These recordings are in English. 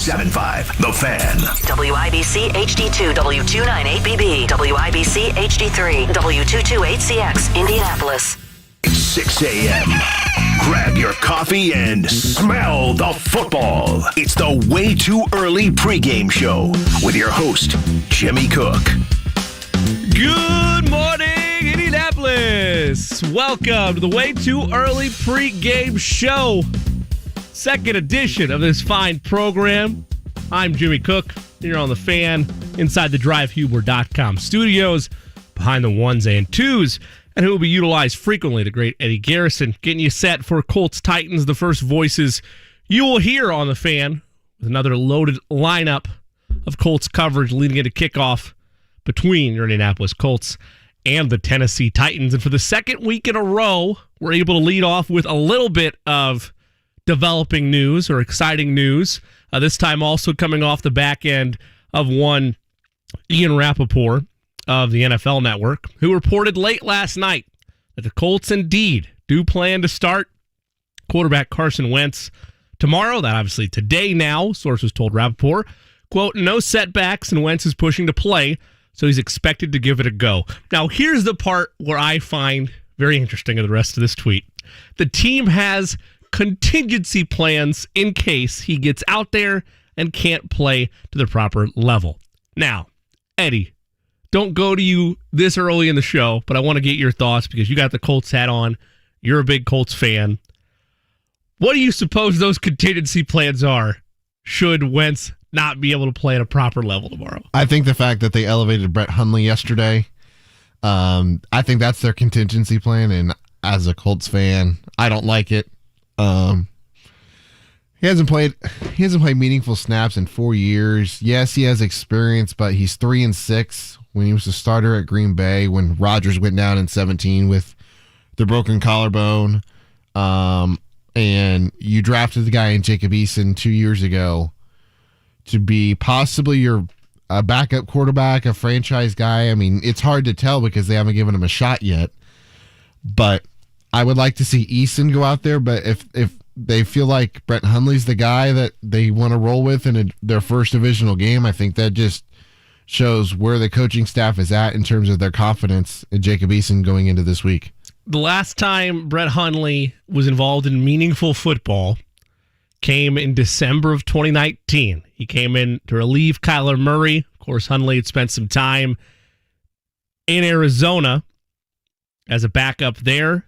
7.5, The Fan. WIBC HD2, W298BB, WIBC HD3, W228CX, Indianapolis. It's 6 a.m. Grab your coffee and smell the football. It's the Way Too Early pregame show with your host, Jimmy Cook. Good morning, Indianapolis. Welcome to the Way Too Early pregame show. Second edition of this fine program. I'm Jimmy Cook. You're on The Fan, inside the DriveHuber.com studios, behind the ones and twos, and who will be utilized frequently, the great Eddie Garrison, getting you set for Colts Titans, the first voices you will hear on The Fan, with another loaded lineup of Colts coverage leading into kickoff between your Indianapolis Colts and the Tennessee Titans. And for the second week in a row, we're able to lead off with a little bit of developing news or exciting news. This time also coming off the back end of one Ian Rappaport of the NFL Network, who reported late last night that the Colts indeed do plan to start quarterback Carson Wentz tomorrow. That obviously today now, sources told Rappaport, quote, no setbacks and Wentz is pushing to play, so he's expected to give it a go. Now, here's the part where I find very interesting of the rest of this tweet. The team has contingency plans in case he gets out there and can't play to the proper level. Now, Eddie, don't go to you this early in the show, but I want to get your thoughts because you got the Colts hat on. You're a big Colts fan. What do you suppose those contingency plans are should Wentz not be able to play at a proper level tomorrow? I think the fact that they elevated Brett Hundley yesterday, I think that's their contingency plan, and as a Colts fan, I don't like it. He hasn't played meaningful snaps in 4 years. Yes, he has experience, but he's 3-6 when he was a starter at Green Bay, when Rodgers went down in 2017 with the broken collarbone. And you drafted the guy in Jacob Eason 2 years ago to be possibly your backup quarterback, a franchise guy. I mean, it's hard to tell because they haven't given him a shot yet, but I would like to see Eason go out there, but if they feel like Brett Hundley's the guy that they want to roll with in their first divisional game, I think that just shows where the coaching staff is at in terms of their confidence in Jacob Eason going into this week. The last time Brett Hundley was involved in meaningful football came in December of 2019. He came in to relieve Kyler Murray. Of course, Hundley had spent some time in Arizona as a backup there.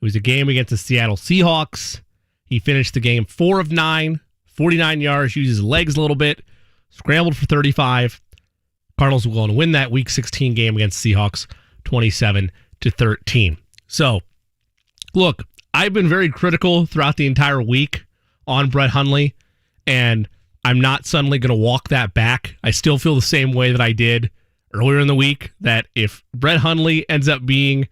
It was a game against the Seattle Seahawks. He finished the game 4 of 9, 49 yards, used his legs a little bit, scrambled for 35. Cardinals will go on to win that Week 16 game against the Seahawks 27-13. So, look, I've been very critical throughout the entire week on Brett Hundley, and I'm not suddenly going to walk that back. I still feel the same way that I did earlier in the week, that if Brett Hundley ends up being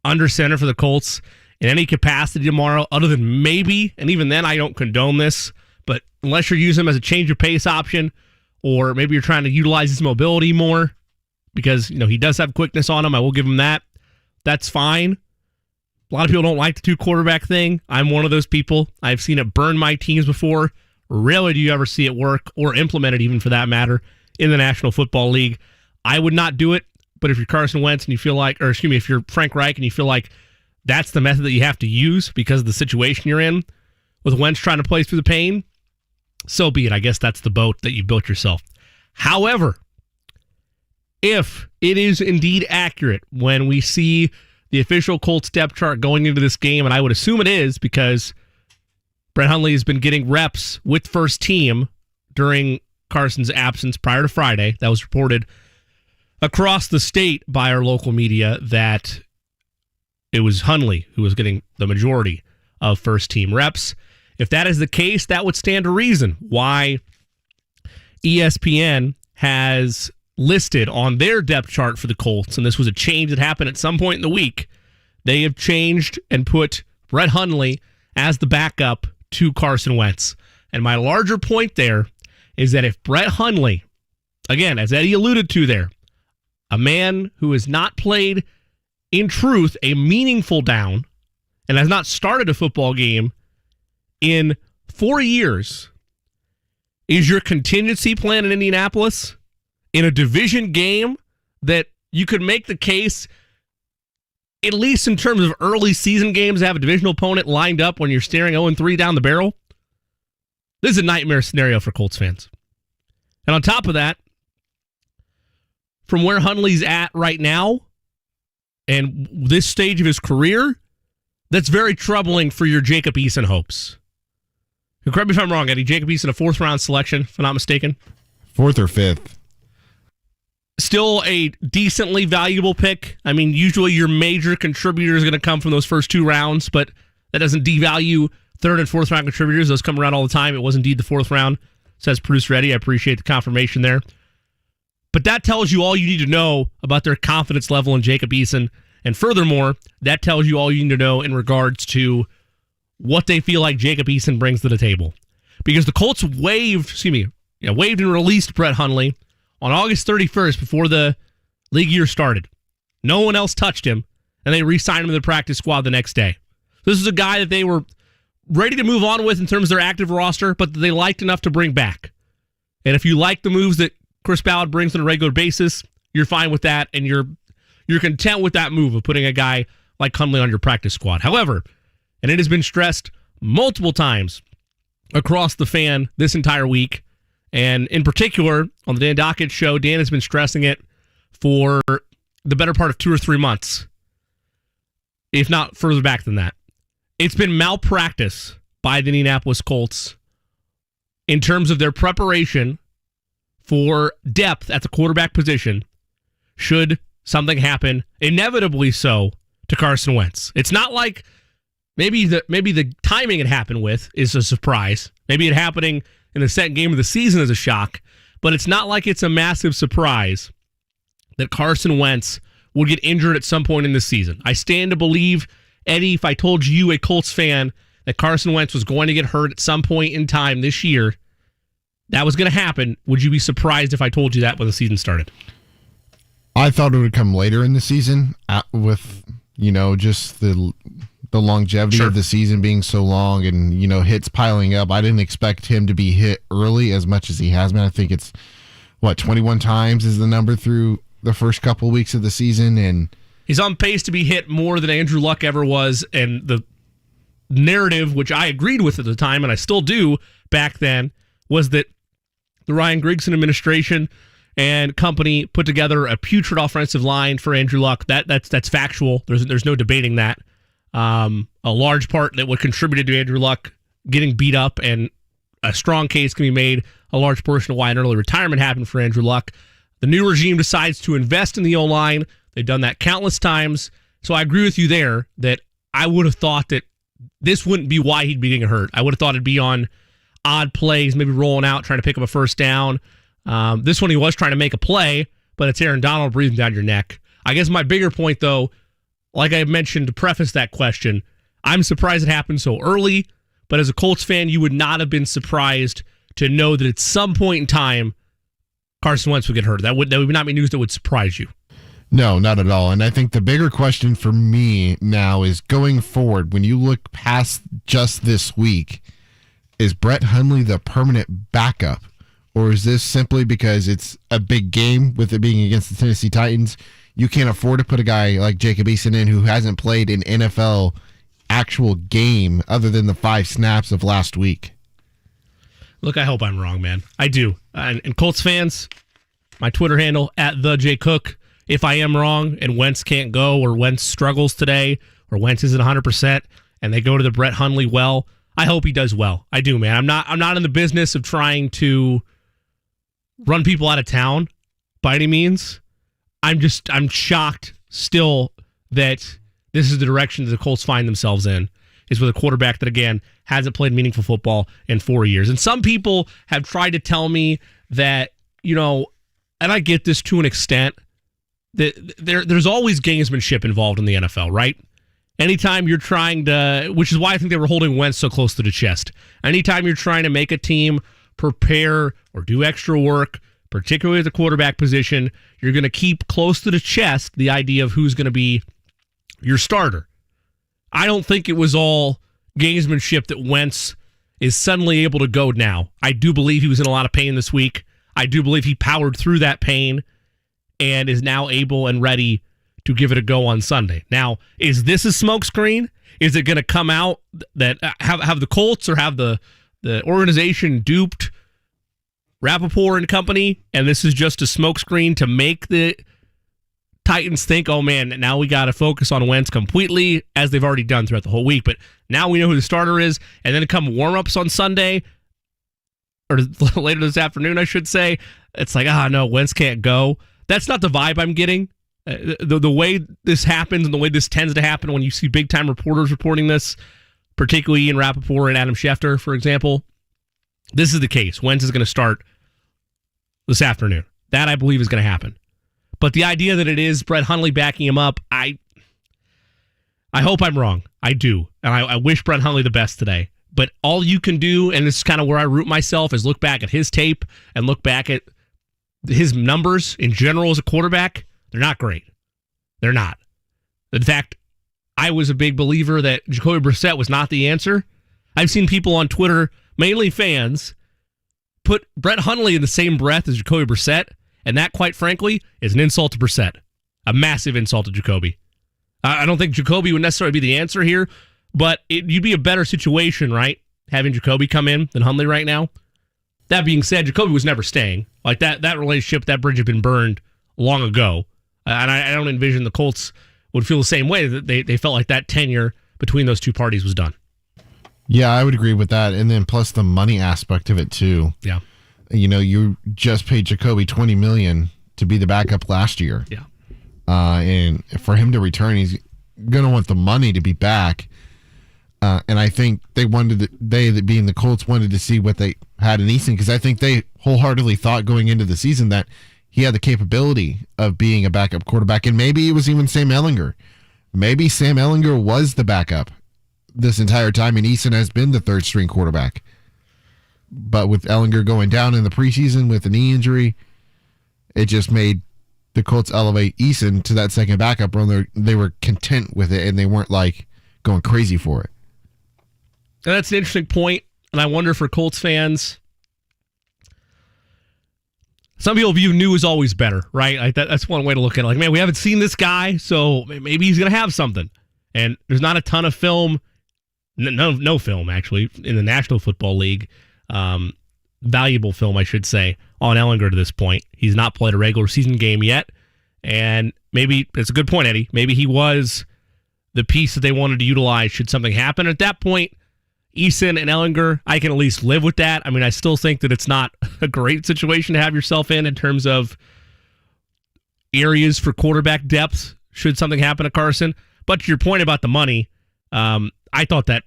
under center for the Colts in any capacity tomorrow, other than maybe, and even then I don't condone this, but unless you're using him as a change of pace option, or maybe you're trying to utilize his mobility more, because he does have quickness on him, I will give him that. That's fine. A lot of people don't like the two quarterback thing. I'm one of those people. I've seen it burn my teams before. Rarely do you ever see it work, or implement it even for that matter, in the National Football League. I would not do it, but if you're Carson Wentz and you feel like, if you're Frank Reich and you feel like that's the method that you have to use because of the situation you're in, with Wentz trying to play through the pain, so be it. I guess that's the boat that you built yourself. However, if it is indeed accurate when we see the official Colts depth chart going into this game, and I would assume it is because Brett Hundley has been getting reps with first team during Carson's absence prior to Friday. That was reported across the state by our local media that it was Hundley who was getting the majority of first-team reps. If that is the case, that would stand to reason why ESPN has listed on their depth chart for the Colts, and this was a change that happened at some point in the week. They have changed and put Brett Hundley as the backup to Carson Wentz. And my larger point there is that if Brett Hundley, again, as Eddie alluded to there, a man who has not played, in truth, a meaningful down and has not started a football game in 4 years, is your contingency plan in Indianapolis in a division game that you could make the case, at least in terms of early season games, have a divisional opponent lined up when you're staring 0-3 down the barrel? This is a nightmare scenario for Colts fans. And on top of that, from where Hundley's at right now and this stage of his career, that's very troubling for your Jacob Eason hopes. And correct me if I'm wrong, Eddie. Jacob Eason, a fourth-round selection, if I'm not mistaken. Fourth or fifth. Still a decently valuable pick. I mean, usually your major contributor is going to come from those first 2 rounds, but that doesn't devalue third and fourth round contributors. Those come around all the time. It was indeed the fourth round, says producer Eddie. I appreciate the confirmation there. But that tells you all you need to know about their confidence level in Jacob Eason. And furthermore, that tells you all you need to know in regards to what they feel like Jacob Eason brings to the table. Because the Colts waived and released Brett Hundley on August 31st before the league year started. No one else touched him, and they re-signed him to the practice squad the next day. This is a guy that they were ready to move on with in terms of their active roster, but that they liked enough to bring back. And if you like the moves that Chris Ballard brings on a regular basis, you're fine with that, and you're content with that move of putting a guy like Hundley on your practice squad. However, and it has been stressed multiple times across the fan this entire week, and in particular on the Dan Dockett show, Dan has been stressing it for the better part of 2 or 3 months, if not further back than that. It's been malpractice by the Indianapolis Colts in terms of their preparation for depth at the quarterback position should something happen, inevitably so, to Carson Wentz. It's not like maybe the timing it happened with is a surprise. Maybe it happening in the second game of the season is a shock, but it's not like it's a massive surprise that Carson Wentz would get injured at some point in the season. I stand to believe, Eddie, if I told you, a Colts fan, that Carson Wentz was going to get hurt at some point in time this year, that was going to happen, would you be surprised if I told you that when the season started? I thought it would come later in the season with, just the longevity of the season being so long and, hits piling up. I didn't expect him to be hit early as much as he has been. I think it's, 21 times is the number through the first couple of weeks of the season. And he's on pace to be hit more than Andrew Luck ever was. And the narrative, which I agreed with at the time, and I still do back then, was that the Ryan Grigson administration and company put together a putrid offensive line for Andrew Luck. That's factual. There's no debating that. A large part that what contributed to Andrew Luck getting beat up, and a strong case can be made, a large portion of why an early retirement happened for Andrew Luck. The new regime decides to invest in the O-line. They've done that countless times. So I agree with you there that I would have thought that this wouldn't be why he'd be getting hurt. I would have thought it'd be on odd plays, maybe rolling out, trying to pick up a first down. This one he was trying to make a play, but it's Aaron Donald breathing down your neck. I guess my bigger point, though, like I mentioned to preface that question, I'm surprised it happened so early, but as a Colts fan, you would not have been surprised to know that at some point in time, Carson Wentz would get hurt. That would not be news that would surprise you. No, not at all. And I think the bigger question for me now is going forward, when you look past just this week, is Brett Hundley the permanent backup? Or is this simply because it's a big game with it being against the Tennessee Titans? You can't afford to put a guy like Jacob Eason in who hasn't played an NFL actual game other than the 5 snaps of last week. Look, I hope I'm wrong, man. I do. And Colts fans, my Twitter handle, @TheJCook. If I am wrong and Wentz can't go, or Wentz struggles today, or Wentz isn't 100%, and they go to the Brett Hundley well, I hope he does well. I do, man. I'm not in the business of trying to run people out of town by any means. I'm shocked still that this is the direction that the Colts find themselves in, is with a quarterback that, again, hasn't played meaningful football in 4 years. And some people have tried to tell me that, and I get this to an extent, that there's always gamesmanship involved in the NFL, right? Anytime you're trying to, which is why I think they were holding Wentz so close to the chest. Anytime you're trying to make a team prepare or do extra work, particularly at the quarterback position, you're going to keep close to the chest the idea of who's going to be your starter. I don't think it was all gamesmanship that Wentz is suddenly able to go now. I do believe he was in a lot of pain this week. I do believe he powered through that pain and is now able and ready to give it a go on Sunday. Now, is this a smokescreen? Is it going to come out that have the Colts or have the organization duped Rappaport and company, and this is just a smokescreen to make the Titans think, oh man, now we got to focus on Wentz completely, as they've already done throughout the whole week. But now we know who the starter is, and then come warm-ups on Sunday, or later this afternoon, I should say. It's like, no, Wentz can't go. That's not the vibe I'm getting. The way this happens and the way this tends to happen when you see big-time reporters reporting this, particularly Ian Rappaport and Adam Schefter, for example, this is the case. Wentz is going to start this afternoon. That, I believe, is going to happen. But the idea that it is Brett Hundley backing him up, I hope I'm wrong. I do. And I wish Brett Hundley the best today. But all you can do, and this is kind of where I root myself, is look back at his tape and look back at his numbers in general as a quarterback. They're not great. They're not. In fact, I was a big believer that Jacoby Brissett was not the answer. I've seen people on Twitter, mainly fans, put Brett Hundley in the same breath as Jacoby Brissett. And that, quite frankly, is an insult to Brissett. A massive insult to Jacoby. I don't think Jacoby would necessarily be the answer here, but you'd be a better situation, right, having Jacoby come in than Hundley right now. That being said, Jacoby was never staying. Like, that relationship, that bridge had been burned long ago. And I don't envision the Colts would feel the same way, that they felt like that tenure between those two parties was done. Yeah, I would agree with that. And then plus the money aspect of it, too. Yeah. You know, you just paid Jacoby $20 million to be the backup last year. Yeah. And for him to return, he's going to want the money to be back. And I think being the Colts, wanted to see what they had in Easton, because I think they wholeheartedly thought going into the season that he had the capability of being a backup quarterback. And maybe it was even Sam Ehlinger. Maybe Sam Ehlinger was the backup this entire time, and Easton has been the third string quarterback. But with Ehlinger going down in the preseason with a knee injury, it just made the Colts elevate Eason to that second backup role. They were content with it, and they weren't like going crazy for it. And that's an interesting point, and I wonder for Colts fans, some people view new is always better, right? Like that's one way to look at it. Like, man, we haven't seen this guy, so maybe he's going to have something. And there's not a ton of film, no film actually, in the National Football League. Valuable film, I should say, on Ehlinger to this point. He's not played a regular season game yet, and maybe it's a good point, Eddie. Maybe he was the piece that they wanted to utilize should something happen. At that point, Eason and Ehlinger, I can at least live with that. I mean, I still think that it's not a great situation to have yourself in terms of areas for quarterback depth should something happen to Carson. But to your point about the money, I thought that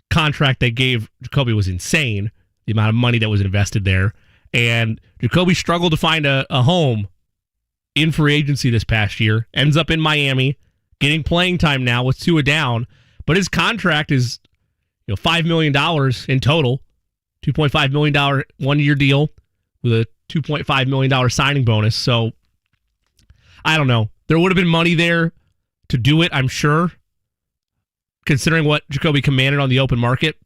contract they gave Jacoby was insane, the amount of money that was invested there. And Jacoby struggled to find a home in free agency this past year, ends up in Miami, getting playing time now with Tua down, but his contract is $5 million in total, $2.5 million one-year deal with a $2.5 million signing bonus. So I don't know. There would have been money there to do it, I'm sure, considering what Jacoby commanded on the open market.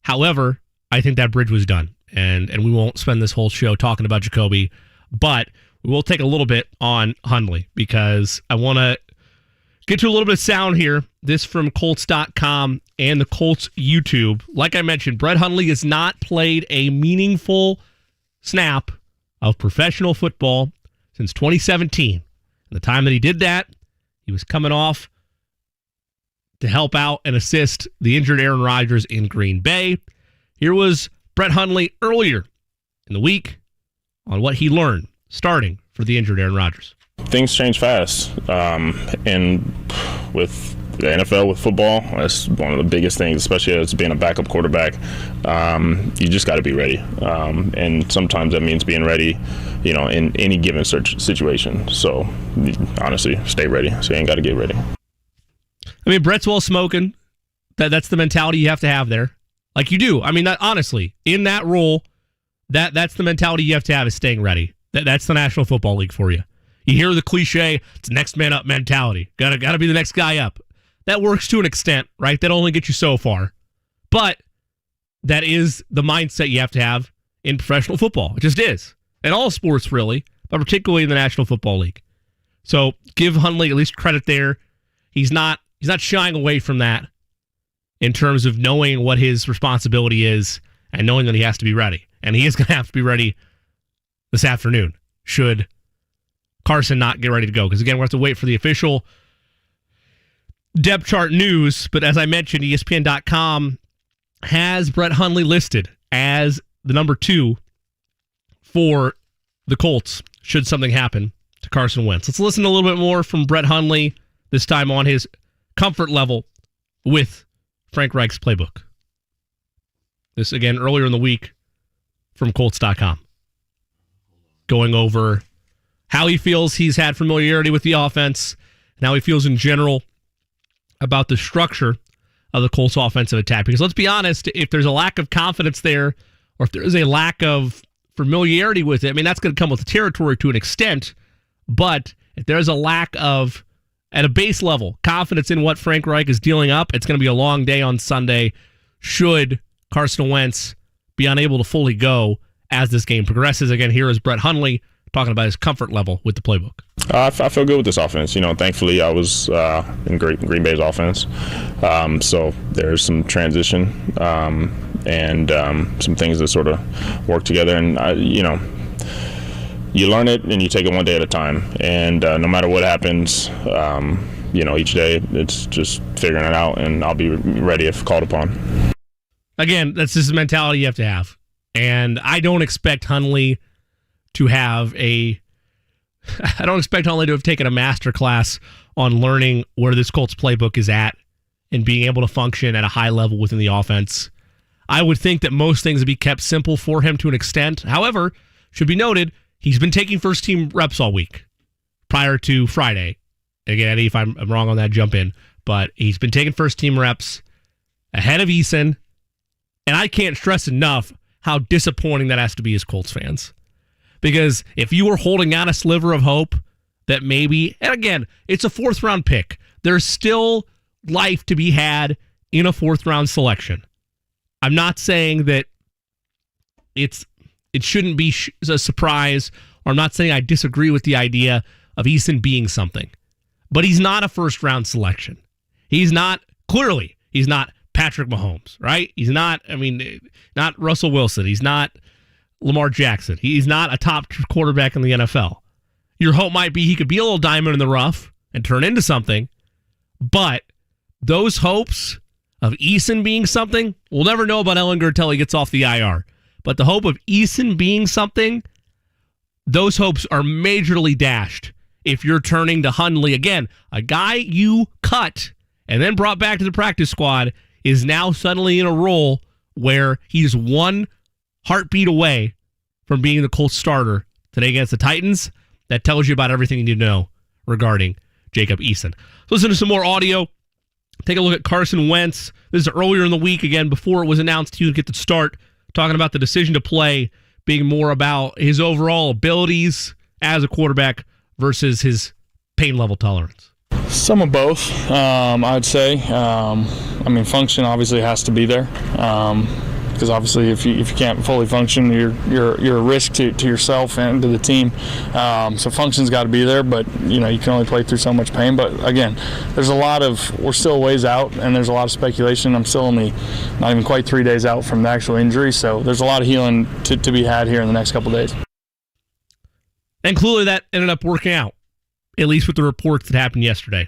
However, I think that bridge was done, and we won't spend this whole show talking about Jacoby, but we will take a little bit on Hundley, because I want to get to a little bit of sound here. This from Colts.com and the Colts YouTube. Like I mentioned, Brett Hundley has not played a meaningful snap of professional football since 2017. And the time that he did that, he was coming off to help out and assist the injured Aaron Rodgers in Green Bay. Here was Brett Hundley earlier in the week on what he learned starting for the injured Aaron Rodgers. Things change fast, and with the NFL, with football, that's one of the biggest things, especially as being a backup quarterback. You just got to be ready, and sometimes that means being ready, in any given situation. So, honestly, stay ready. So you ain't got to get ready. I mean, Brett's well spoken. That's the mentality you have to have there. Like you do. I mean, honestly, in that role, that's the mentality you have to have, is staying ready. That's the National Football League for you. You hear the cliche, it's next man up mentality. Gotta be the next guy up. That works to an extent, right? That only gets you so far. But that is the mindset you have to have in professional football. It just is. In all sports, really, but particularly in the National Football League. So give Hundley at least credit there. He's not shying away from that in terms of knowing what his responsibility is and knowing that he has to be ready. And he is going to have to be ready this afternoon should Carson not get ready to go. Because, again, we'll have to wait for the official depth chart news. But as I mentioned, ESPN.com has Brett Hundley listed as the number 2 for the Colts should something happen to Carson Wentz. Let's listen a little bit more from Brett Hundley, this time on his comfort level with Frank Reich's playbook. This, again, earlier in the week from Colts.com. Going over how he feels he's had familiarity with the offense and how he feels in general about the structure of the Colts offensive attack. Because let's be honest, if there's a lack of confidence there, or if there's a lack of familiarity with it, I mean, that's going to come with the territory to an extent. But if there's a lack of, at a base level, confidence in what Frank Reich is dealing up, it's going to be a long day on Sunday should Carson Wentz be unable to fully go as this game progresses. Again, here is Brett Hundley talking about his comfort level with the playbook. I feel good with this offense. Thankfully I was in Green Bay's offense. So there's some transition and some things that sort of work together. And, you learn it and you take it one day at a time. And no matter what happens, each day it's just figuring it out, and I'll be ready if called upon. Again, that's just the mentality you have to have. And I don't expect Hundley to have taken a master class on learning where this Colts playbook is at and being able to function at a high level within the offense. I would think that most things would be kept simple for him to an extent. However, should be noted, he's been taking first-team reps all week prior to Friday. Again, Eddie, if I'm wrong on that, jump in. But he's been taking first-team reps ahead of Eason, and I can't stress enough how disappointing that has to be as Colts fans. Because if you were holding out a sliver of hope that maybe, and again, it's a 4th-round pick, there's still life to be had in a 4th-round selection. I'm not saying that it shouldn't be a surprise, or I'm not saying I disagree with the idea of Eason being something. But he's not a first-round selection. He's not Patrick Mahomes, right? He's not Russell Wilson. He's not Lamar Jackson. He's not a top quarterback in the NFL. Your hope might be he could be a little diamond in the rough and turn into something, but those hopes of Eason being something, we'll never know about Ellinger until he gets off the IR. But the hope of Eason being something, those hopes are majorly dashed if you're turning to Hundley. Again, a guy you cut and then brought back to the practice squad is now suddenly in a role where he's one heartbeat away from being the Colts starter today against the Titans. That tells you about everything you need to know regarding Jacob Eason. So listen to some more audio. Take a look at Carson Wentz. This is earlier in the week, again, before it was announced he would get the start, talking about the decision to play being more about his overall abilities as a quarterback versus his pain level tolerance. Some of both, I would say. Function obviously has to be there. Because obviously, if you can't fully function, you're a risk to yourself and to the team. So function's got to be there, but you can only play through so much pain. But again, we're still a ways out, and there's a lot of speculation. I'm still only not even quite 3 days out from the actual injury, so there's a lot of healing to be had here in the next couple days. And clearly, that ended up working out, at least with the reports that happened yesterday.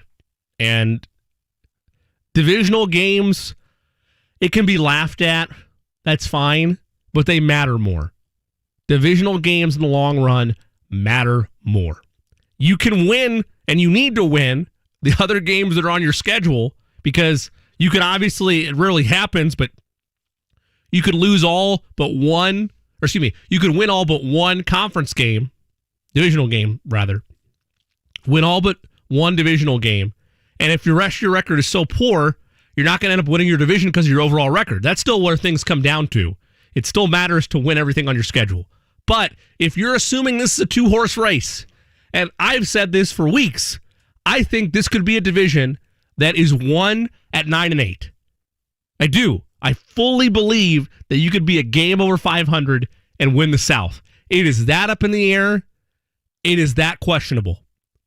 And divisional games, it can be laughed at. That's fine, but they matter more. Divisional games in the long run matter more. You can win, and you need to win, the other games that are on your schedule, because you can obviously, it rarely happens, but you could lose all but one, you could win all but one conference game, divisional game, rather. Win all but one divisional game, and if the rest of your record is so poor, you're not going to end up winning your division because of your overall record. That's still where things come down to. It still matters to win everything on your schedule. But if you're assuming this is a 2-horse race, and I've said this for weeks, I think this could be a division that is won at 9-8. I do. I fully believe that you could be a game over 500 and win the South. It is that up in the air. It is that questionable.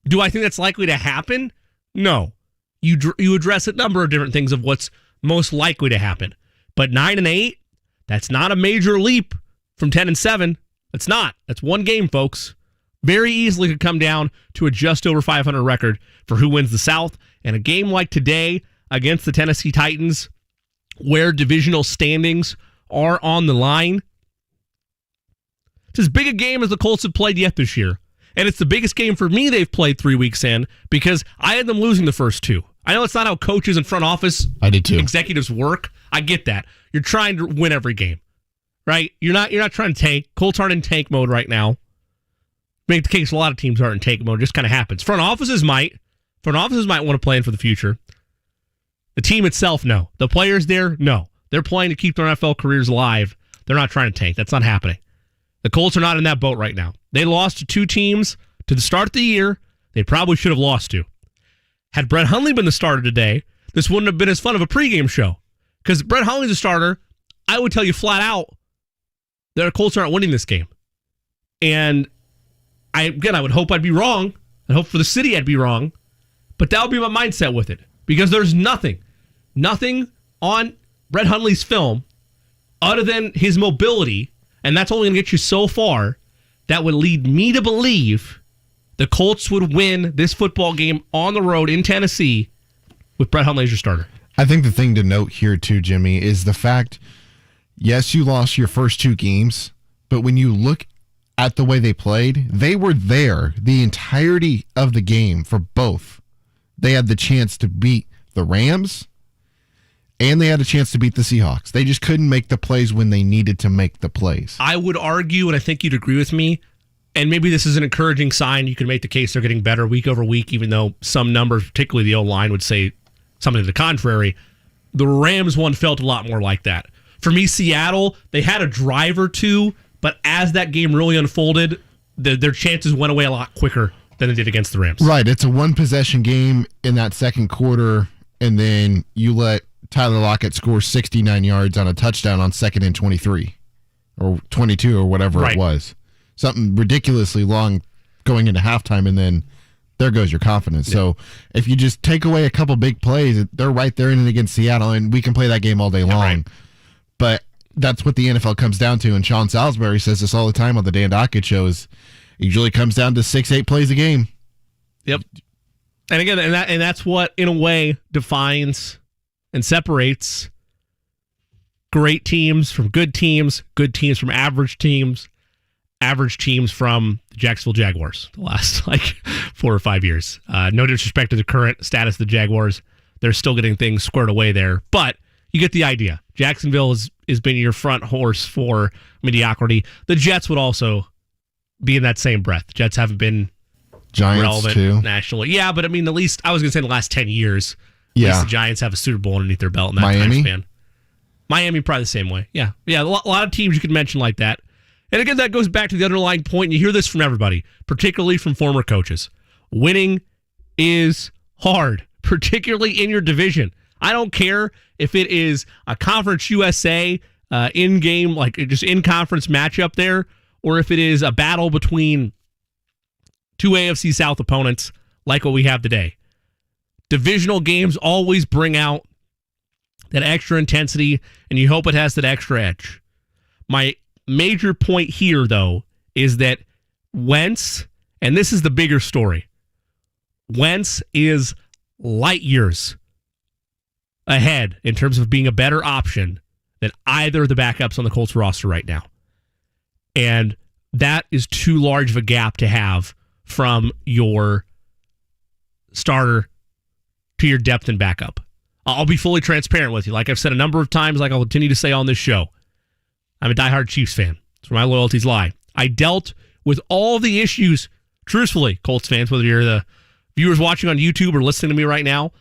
Do I think that's likely to happen? No. You address a number of different things of what's most likely to happen. But 9-8, that's not a major leap from 10-7. That's not. That's one game, folks. Very easily could come down to a just over 500 record for who wins the South. And a game like today against the Tennessee Titans, where divisional standings are on the line, it's as big a game as the Colts have played yet this year. And it's the biggest game for me they've played 3 weeks in because I had them losing the first two. I know it's not how coaches and front office executives work. I get that. You're trying to win every game, right? You're not trying to tank. Colts aren't in tank mode right now. Make the case a lot of teams aren't in tank mode. It just kind of happens. Front offices might want to plan for the future. The team itself, no. The players there, no. They're playing to keep their NFL careers alive. They're not trying to tank. That's not happening. The Colts are not in that boat right now. They lost to 2 teams to the start of the year they probably should have lost to. Had Brett Hundley been the starter today, this wouldn't have been as fun of a pregame show. Because Brett Hundley's a starter, I would tell you flat out that the Colts aren't winning this game. And I would hope I'd be wrong. I hope for the city I'd be wrong. But that would be my mindset with it. Because there's nothing on Brett Hundley's film other than his mobility, and that's only going to get you so far, that would lead me to believe the Colts would win this football game on the road in Tennessee with Brett Hundley as your starter. I think the thing to note here, too, Jimmy, is the fact, yes, you lost your first 2 games, but when you look at the way they played, they were there the entirety of the game for both. They had the chance to beat the Rams, and they had a chance to beat the Seahawks. They just couldn't make the plays when they needed to make the plays. I would argue, and I think you'd agree with me, and maybe this is an encouraging sign. You can make the case they're getting better week over week, even though some numbers, particularly the O-line, would say something to the contrary. The Rams one felt a lot more like that. For me, Seattle, they had a drive or two, but as that game really unfolded, their chances went away a lot quicker than they did against the Rams. Right. It's a one-possession game in that second quarter, and then you let Tyler Lockett score 69 yards on a touchdown on 2nd and 23 or 22 or whatever it was. Something ridiculously long going into halftime, and then there goes your confidence. Yeah. So if you just take away a couple big plays, they're right there in it against Seattle, and we can play that game all day long. Right. But that's what the NFL comes down to, and Sean Salisbury says this all the time on the Dan Dockett show, is it usually comes down to 6-8 plays a game. Yep. And again, and that's what, in a way, defines and separates great teams from good teams from average teams from the Jacksonville Jaguars the last 4 or 5 years. No disrespect to the current status of the Jaguars. They're still getting things squared away there, but you get the idea. Jacksonville has been your front horse for mediocrity. The Jets would also be in that same breath. Jets haven't been Giants relevant too nationally. Yeah, but I mean, at least I was going to say in the last 10 years, at least the Giants have a Super Bowl underneath their belt in that time span. Miami, probably the same way. Yeah. A lot of teams you could mention like that. And again, that goes back to the underlying point, and you hear this from everybody, particularly from former coaches. Winning is hard, particularly in your division. I don't care if it is a Conference USA in-game, just in-conference matchup there, or if it is a battle between 2 AFC South opponents like what we have today. Divisional games always bring out that extra intensity, and you hope it has that extra edge. My major point here, though, is that Wentz, and this is the bigger story, Wentz is light years ahead in terms of being a better option than either of the backups on the Colts roster right now. And that is too large of a gap to have from your starter to your depth and backup. I'll be fully transparent with you. Like I've said a number of times, like I'll continue to say on this show, I'm a diehard Chiefs fan. That's where my loyalties lie. I dealt with all the issues, truthfully, Colts fans, whether you're the viewers watching on YouTube or listening to me right now,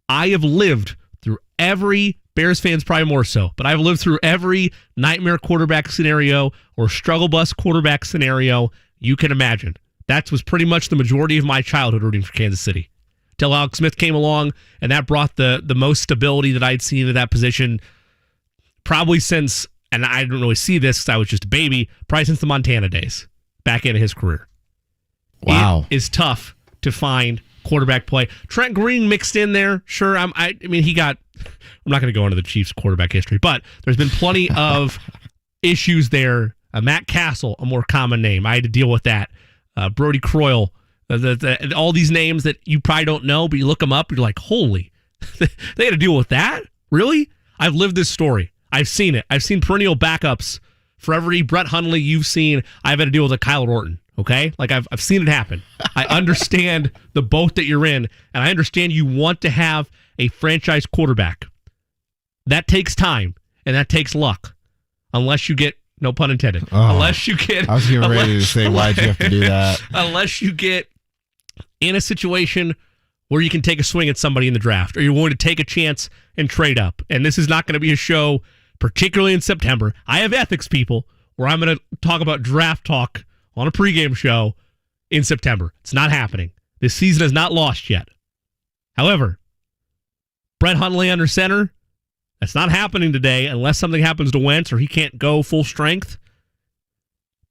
I have lived through every, Bears fans probably more so, but I've lived through every nightmare quarterback scenario or struggle bus quarterback scenario you can imagine. That was pretty much the majority of my childhood rooting for Kansas City. Till Alex Smith came along, and that brought the most stability that I'd seen at that position probably since, and I didn't really see this because I was just a baby, probably since the Montana days, back into his career. Wow. It is tough to find quarterback play. Trent Green mixed in there. Sure, I'm not going to go into the Chiefs' quarterback history, but there's been plenty of issues there. Matt Castle, a more common name. I had to deal with that. Brody Croyle. All these names that you probably don't know, but you look them up, you're like, holy, they had to deal with that? Really? I've lived this story. I've seen it. I've seen perennial backups. For every Brett Hundley you've seen, I've had to deal with a Kyle Orton. Okay? Like, I've seen it happen. I understand the boat that you're in, and I understand you want to have a franchise quarterback. That takes time, and that takes luck. Unless you get, no pun intended, unless you get... I was getting ready to say, why'd you have to do that? Unless you get in a situation where you can take a swing at somebody in the draft, or you're willing to take a chance and trade up. And this is not going to be a show, particularly in September. I have ethics, people, where I'm going to talk about draft talk on a pregame show in September. It's not happening. This season is not lost yet. However, Brett Hundley under center, that's not happening today unless something happens to Wentz or he can't go full strength.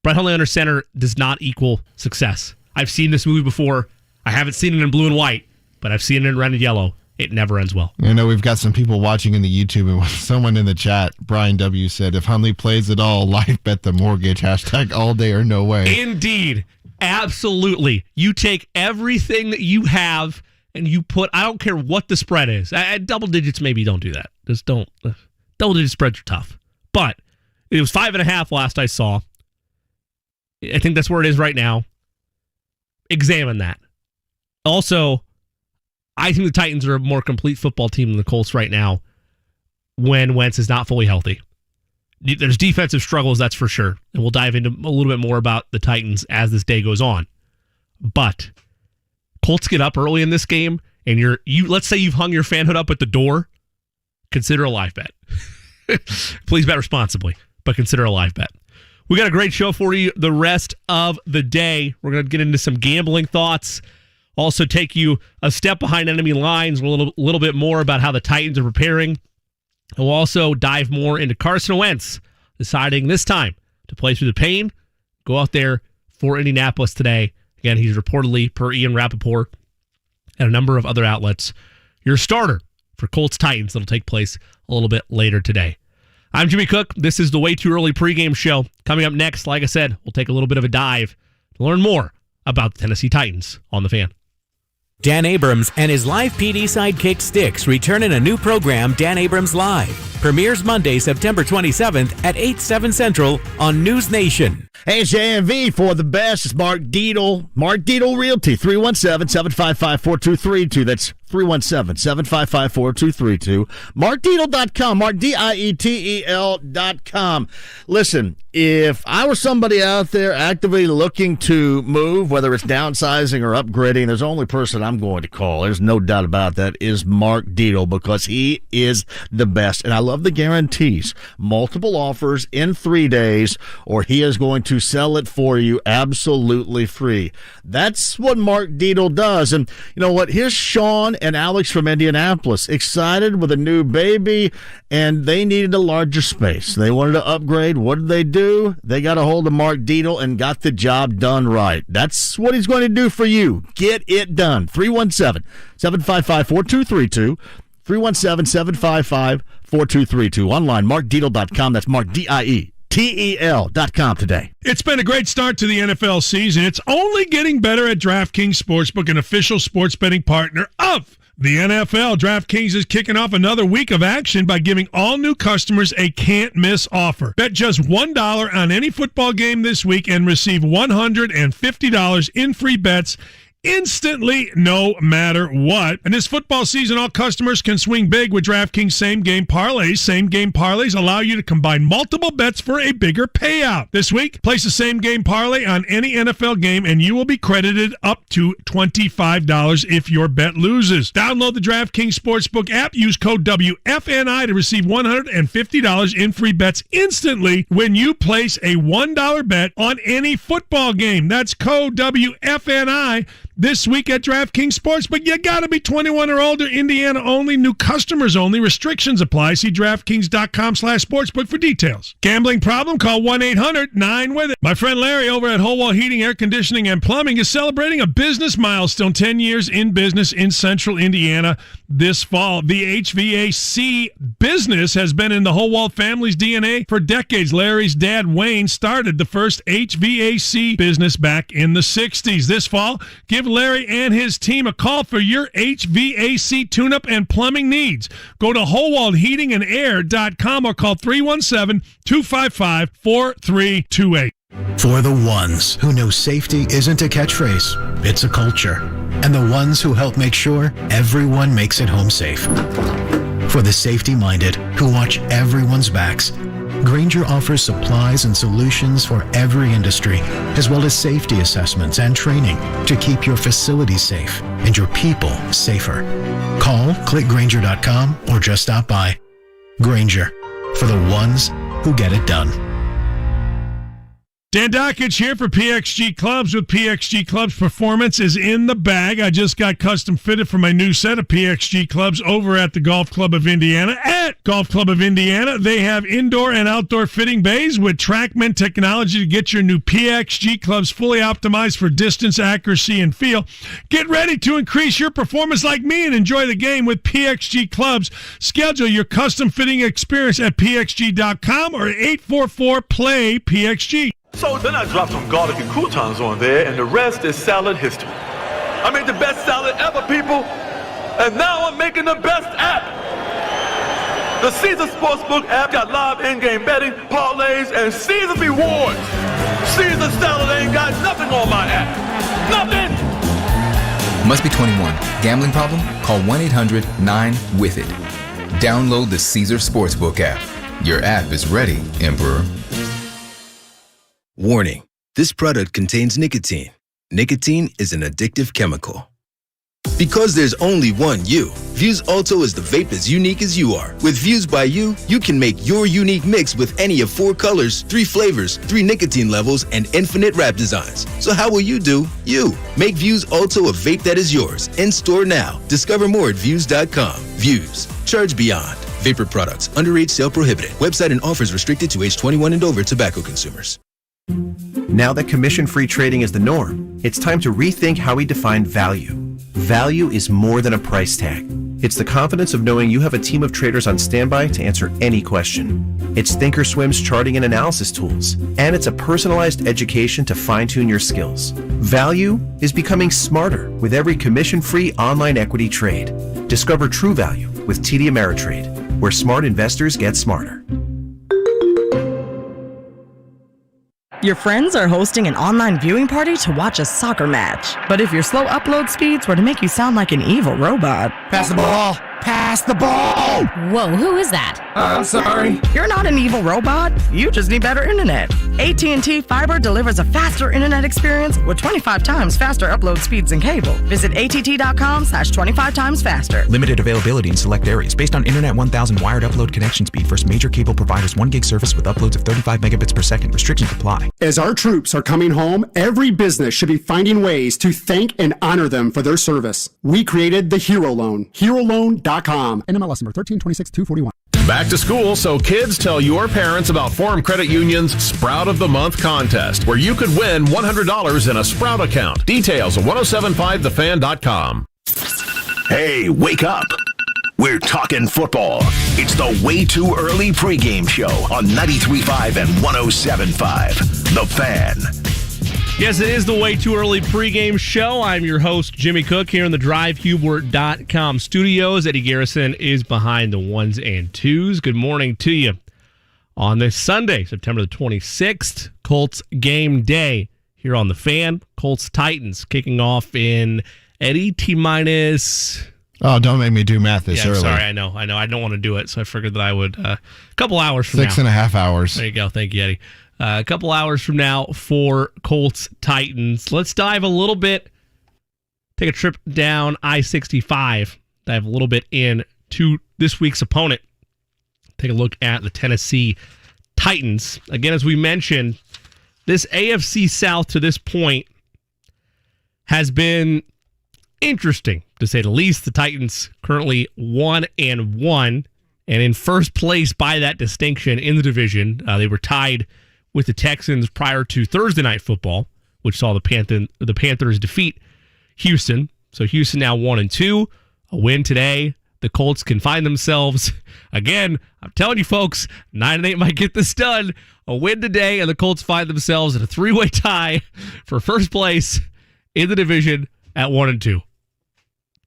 Brett Hundley under center does not equal success. I've seen this movie before. I haven't seen it in blue and white, but I've seen it in red and yellow. It never ends well. I know we've got some people watching in the YouTube, and someone in the chat, Brian W., said, if Hundley plays at all, life bet the mortgage, hashtag all day or no way. Indeed. Absolutely. You take everything that you have and you put, I don't care what the spread is. At double digits, maybe don't do that. Just don't. Double digit spreads are tough. But it was 5.5 last I saw. I think that's where it is right now. Examine that. Also, I think the Titans are a more complete football team than the Colts right now when Wentz is not fully healthy. There's defensive struggles, that's for sure. And we'll dive into a little bit more about the Titans as this day goes on. But Colts get up early in this game, and you let's say you've hung your fanhood up at the door, consider a live bet. Please bet responsibly, but consider a live bet. We got a great show for you the rest of the day. We're going to get into some gambling thoughts. Also take you a step behind enemy lines, a little bit more about how the Titans are preparing. We'll also dive more into Carson Wentz, deciding this time to play through the pain, go out there for Indianapolis today. Again, he's reportedly, per Ian Rappaport and a number of other outlets, your starter for Colts Titans that'll take place a little bit later today. I'm Jimmy Cook. This is the Way Too Early pregame show. Coming up next, like I said, we'll take a little bit of a dive to learn more about the Tennessee Titans on the Fan. Dan Abrams and his live PD sidekick Styx return in a new program, Dan Abrams Live. Premieres Monday, September 27th at 8/7 Central on News Nation. Hey, it's JMV for the best. It's Mark Dietel. Mark Dietel Realty, 317-755-4232. That's 317-755-4232. MarkDietel.com. MarkDietel.com. Listen, if I were somebody out there actively looking to move, whether it's downsizing or upgrading, there's the only person I'm going to call. There's no doubt about that, is Mark Dietel, because he is the best. And I love the guarantees. Multiple offers in 3 days, or he is going to sell it for you absolutely free. That's what Mark Dietel does. And you know what? Here's Sean and Alex from Indianapolis, excited with a new baby, and they needed a larger space. They wanted to upgrade. What did they do? They got a hold of Mark Dietel and got the job done right. That's what he's going to do for you. Get it done. 317-755-4232. 317-755-4232. Online, markdietel.com. That's Mark, DIETEL.com today. It's been a great start to the NFL season. It's only getting better at DraftKings Sportsbook, an official sports betting partner of the NFL. DraftKings is kicking off another week of action by giving all new customers a can't-miss offer. Bet just $1 on any football game this week and receive $150 in free bets instantly, no matter what. And this football season, all customers can swing big with DraftKings same-game parlays. Same-game parlays allow you to combine multiple bets for a bigger payout. This week, place a same-game parlay on any NFL game, and you will be credited up to $25 if your bet loses. Download the DraftKings Sportsbook app. Use code WFNI to receive $150 in free bets instantly when you place a $1 bet on any football game. That's code WFNI. this week at DraftKings Sportsbook. You got to be 21 or older. Indiana only. New customers only. Restrictions apply. See DraftKings.com/sportsbook for details. Gambling problem? Call 1-800-9-WITH-IT. My friend Larry over at Whole Wall Heating, Air Conditioning, and Plumbing is celebrating a business milestone, 10 years in business in Central Indiana this fall. The HVAC business has been in the Whole Wall family's DNA for decades. Larry's dad, Wayne, started the first HVAC business back in the 60s. This fall, give Larry and his team a call for your HVAC tune-up and plumbing needs. Go to WholeWallHeatingAndAir.com or call 317-255-4328. For the ones who know safety isn't a catchphrase, it's a culture. And the ones who help make sure everyone makes it home safe. For the safety-minded who watch everyone's backs, Grainger offers supplies and solutions for every industry, as well as safety assessments and training to keep your facilities safe and your people safer. Call, click Grainger.com, or just stop by. Grainger, for the ones who get it done. Dan Dockich here for PXG Clubs. With PXG Clubs, performance is in the bag. I just got custom fitted for my new set of PXG Clubs over at the Golf Club of Indiana. At Golf Club of Indiana, they have indoor and outdoor fitting bays with TrackMan technology to get your new PXG Clubs fully optimized for distance, accuracy, and feel. Get ready to increase your performance like me and enjoy the game with PXG Clubs. Schedule your custom fitting experience at PXG.com or 844-PLAY-PXG. So then I dropped some garlic and croutons on there, and the rest is salad history. I made the best salad ever, people, and now I'm making the best app. The Caesar Sportsbook app got live in-game betting, parlays, and Caesar rewards. Caesar salad ain't got nothing on my app. Nothing! Must be 21. Gambling problem? Call 1-800-9-WITH-IT. Download the Caesar Sportsbook app. Your app is ready, Emperor. Warning, this product contains nicotine. Nicotine is an addictive chemical. Because there's only one you, Vuse Alto is the vape as unique as you are. With Vuse by You, you can make your unique mix with any of 4 colors, 3 flavors, 3 nicotine levels, and infinite wrap designs. So how will you do you? Make Vuse Alto a vape that is yours. In store now. Discover more at Vuse.com. Vuse. Charge beyond. Vapor products. Underage sale prohibited. Website and offers restricted to age 21 and over tobacco consumers. Now that commission-free trading is the norm, it's time to rethink how we define value. Value is more than a price tag. It's the confidence of knowing you have a team of traders on standby to answer any question. It's Thinkorswim's charting and analysis tools, and it's a personalized education to fine-tune your skills. Value is becoming smarter with every commission-free online equity trade. Discover true value with TD Ameritrade, where smart investors get smarter. Your friends are hosting an online viewing party to watch a soccer match. But if your slow upload speeds were to make you sound like an evil robot... Pass the ball! Pass the ball! Whoa, who is that? I'm sorry. You're not an evil robot. You just need better internet. AT&T Fiber delivers a faster internet experience with 25 times faster upload speeds than cable. Visit att.com/25 times faster. Limited availability in select areas based on Internet 1000 wired upload connection speed versus major cable providers. 1 gig service with uploads of 35 megabits per second. Restrictions apply. As our troops are coming home, every business should be finding ways to thank and honor them for their service. We created the Hero Loan. HeroLoan.com. NMLS number 1326241. Back to school, so kids tell your parents about Forum Credit Union's Sprout of the Month contest, where you could win $100 in a Sprout account. Details at 1075thefan.com. Hey, wake up. We're talking football. It's the Way Too Early pregame show on 93.5 and 107.5. The Fan. Yes, it is the Way Too Early pregame show. I'm your host, Jimmy Cook, here in the DriveHubler.com studios. Eddie Garrison is behind the ones and twos. Good morning to you. On this Sunday, September the 26th, Colts game day here on the Fan. Colts-Titans kicking off in Eddie T-minus... Oh, don't make me do math this early. Sorry, I know. I don't want to do it, so I figured that I would. A couple hours from 6.5 hours. There you go. Thank you, Eddie. A couple hours from now for Colts Titans. Let's dive a little bit, take a trip down I-65, dive a little bit into this week's opponent. Take a look at the Tennessee Titans. Again, as we mentioned, this AFC South to this point has been interesting, to say the least. The Titans currently 1-1 and in first place by that distinction in the division. They were tied with the Texans prior to Thursday Night Football, which saw the Panthers defeat Houston. So Houston now 1-2. A win today. The Colts can find themselves, again, I'm telling you folks, 9-8 might get this done. A win today, and the Colts find themselves in a three-way tie for first place in the division at 1-2.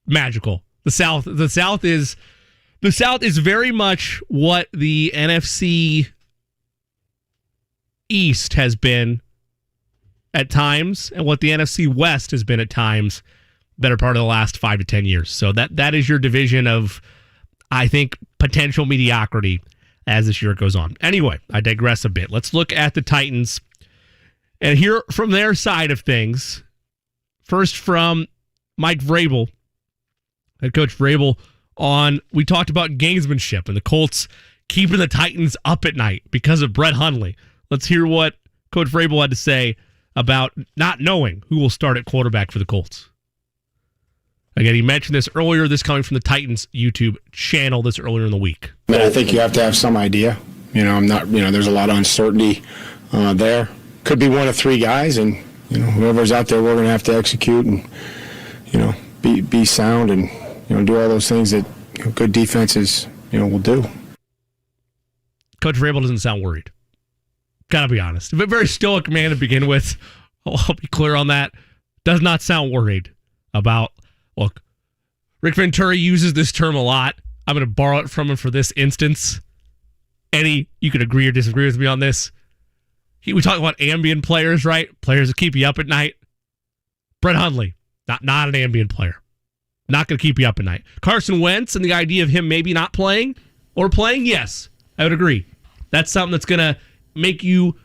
Magical. The South is very much what the NFC East has been at times, and what the NFC West has been at times, better part of the last 5 to 10 years. So that is your division of, I think, potential mediocrity as this year goes on. Anyway, I digress a bit. Let's look at the Titans and hear from their side of things. First from Mike Vrabel, head coach Vrabel, we talked about gamesmanship and the Colts keeping the Titans up at night because of Brett Hundley. Let's hear what Coach Vrabel had to say about not knowing who will start at quarterback for the Colts. Again, he mentioned this earlier. This coming from the Titans YouTube channel this earlier in the week. I think you have to have some idea. There's a lot of uncertainty there. Could be one of three guys, and whoever's out there, we're going to have to execute and be sound and do all those things that good defenses will do. Coach Vrabel doesn't sound worried. Gotta be honest. But very stoic man to begin with. I'll be clear on that. Does not sound worried about. Look, Rick Venturi uses this term a lot. I'm going to borrow it from him for this instance. Eddie, you could agree or disagree with me on this. We talk about ambient players, right? Players that keep you up at night. Brett Hundley, not an ambient player. Not going to keep you up at night. Carson Wentz and the idea of him maybe not playing or playing, yes, I would agree. That's something that's going to make you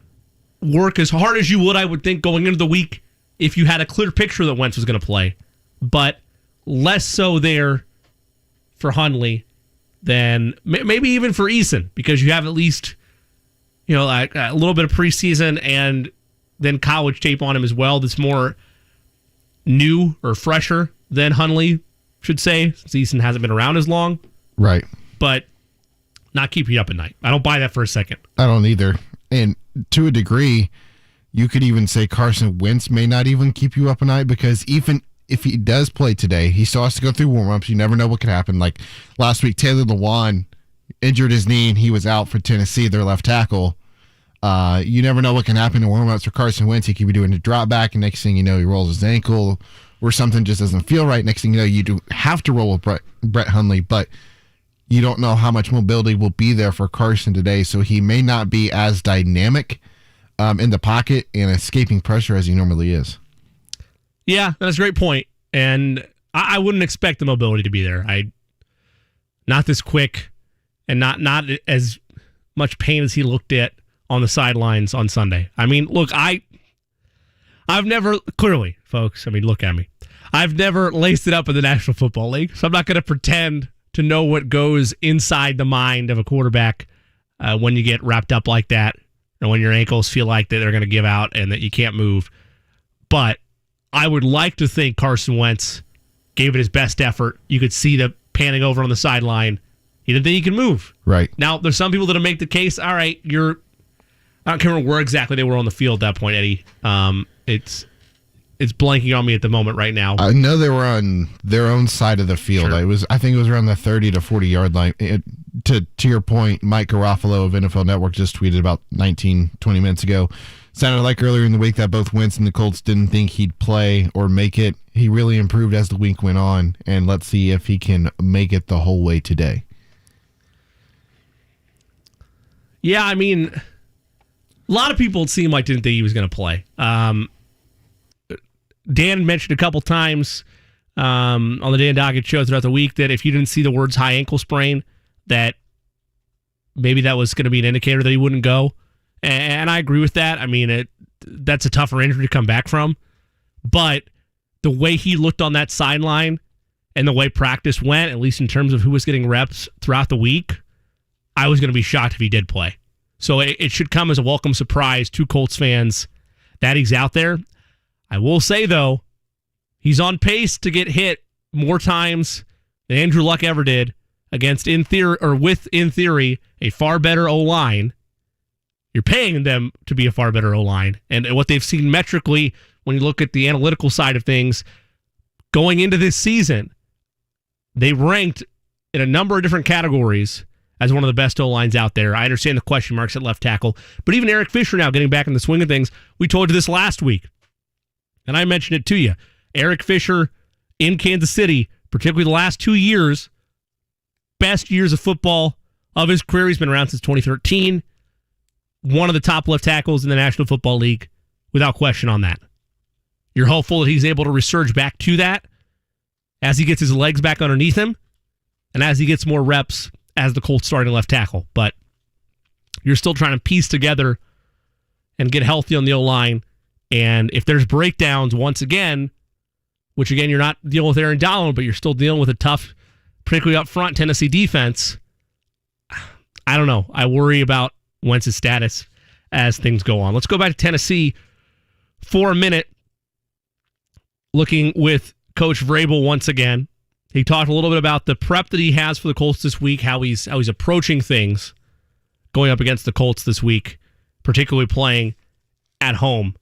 work as hard as you would, I would think, going into the week if you had a clear picture that Wentz was going to play. But less so there for Hundley than maybe even for Eason, because you have at least like a little bit of preseason and then college tape on him as well. That's more new or fresher than Hundley, should say, since Eason hasn't been around as long. Right. But not keep you up at night. I don't buy that for a second. I don't either. And to a degree, you could even say Carson Wentz may not even keep you up at night, because even if he does play today, he still has to go through warm-ups. You never know what could happen. Like last week, Taylor Lewan injured his knee, and he was out for Tennessee, their left tackle. You never know what can happen in warm-ups for Carson Wentz. He could be doing a drop back, and next thing you know, he rolls his ankle, or something just doesn't feel right. Next thing you know, you do have to roll with Brett Hundley, but you don't know how much mobility will be there for Carson today, so he may not be as dynamic in the pocket and escaping pressure as he normally is. Yeah, that's a great point. And I wouldn't expect the mobility to be there. Not this quick and not as much pain as he looked at on the sidelines on Sunday. I mean, look, I've never, clearly, folks, look at me. I've never laced it up in the National Football League, so I'm not going to pretend to know what goes inside the mind of a quarterback when you get wrapped up like that, or when your ankles feel like that they're going to give out and that you can't move. But I would like to think Carson Wentz gave it his best effort. You could see the panning over on the sideline. He didn't think he could move. Right. Now, there's some people that'll make the case, all right, I don't remember where exactly they were on the field at that point, Eddie. It's blanking on me at the moment right now. I know they were on their own side of the field. Sure. I think it was around the 30 to 40 yard line. To your point, Mike Garofalo of NFL Network just tweeted about 19, 20 minutes ago. Sounded like earlier in the week that both Wentz and the Colts didn't think he'd play or make it. He really improved as the week went on, and let's see if he can make it the whole way today. Yeah, a lot of people, it seemed like, didn't think he was going to play. Dan mentioned a couple times on the Dan Doggett show throughout the week that if you didn't see the words high ankle sprain, that maybe that was going to be an indicator that he wouldn't go. And I agree with that. That's a tougher injury to come back from. But the way he looked on that sideline and the way practice went, at least in terms of who was getting reps throughout the week, I was going to be shocked if he did play. So it should come as a welcome surprise to Colts fans that he's out there. I will say, though, He's on pace to get hit more times than Andrew Luck ever did against, in theory, a far better O-line. You're paying them to be a far better O-line. And what they've seen metrically, when you look at the analytical side of things, going into this season, they ranked in a number of different categories as one of the best O-lines out there. I understand the question marks at left tackle, but even Eric Fisher now getting back in the swing of things. We told you this last week, and I mentioned it to you. Eric Fisher in Kansas City, particularly the last 2 years, best years of football of his career. He's been around since 2013. One of the top left tackles in the National Football League, without question on that. You're hopeful that he's able to resurge back to that as he gets his legs back underneath him and as he gets more reps as the Colts starting left tackle. But you're still trying to piece together and get healthy on the O-line. And if there's breakdowns once again, which again, you're not dealing with Aaron Donald, but you're still dealing with a tough, particularly up front, Tennessee defense. I don't know. I worry about Wentz's status as things go on. Let's go back to Tennessee for a minute, looking with Coach Vrabel once again. He talked a little bit about the prep that he has for the Colts this week, how he's approaching things going up against the Colts this week, particularly playing at home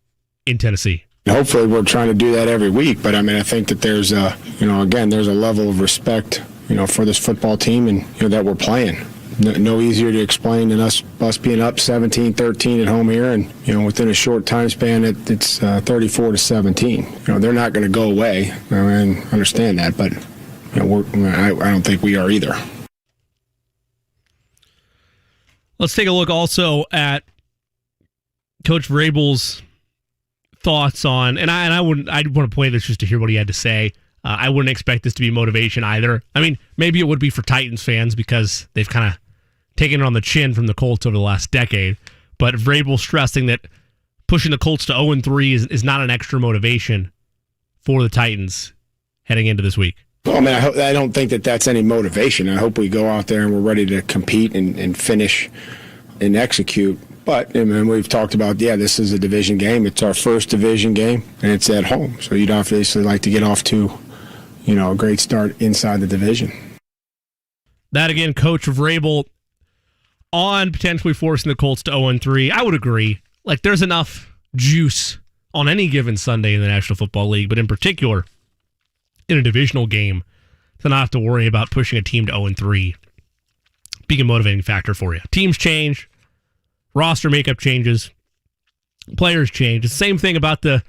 in Tennessee. Hopefully we're trying to do that every week, but I think that there's there's a level of respect, for this football team and that we're playing. No easier to explain than us being up 17-13 at home here, and within a short time span it's 34-17. They're not going to go away. I understand that, but I don't think we are either. Let's take a look also at Coach Vrabel's thoughts on, I'd want to play this just to hear what he had to say. I wouldn't expect this to be motivation either. Maybe it would be for Titans fans because they've kind of taken it on the chin from the Colts over the last decade. But Vrabel stressing that pushing the Colts to 0-3 is not an extra motivation for the Titans heading into this week. Well, I don't think that that's any motivation. I hope we go out there and we're ready to compete and finish and execute. But we've talked about, this is a division game. It's our first division game, and it's at home. So you'd obviously like to get off to, a great start inside the division. That, again, Coach Vrabel on potentially forcing the Colts to 0-3. I would agree. There's enough juice on any given Sunday in the National Football League, but in particular, in a divisional game, to not have to worry about pushing a team to 0-3 being a motivating factor for you. Teams change. Roster makeup changes. Players change. It's the same thing about the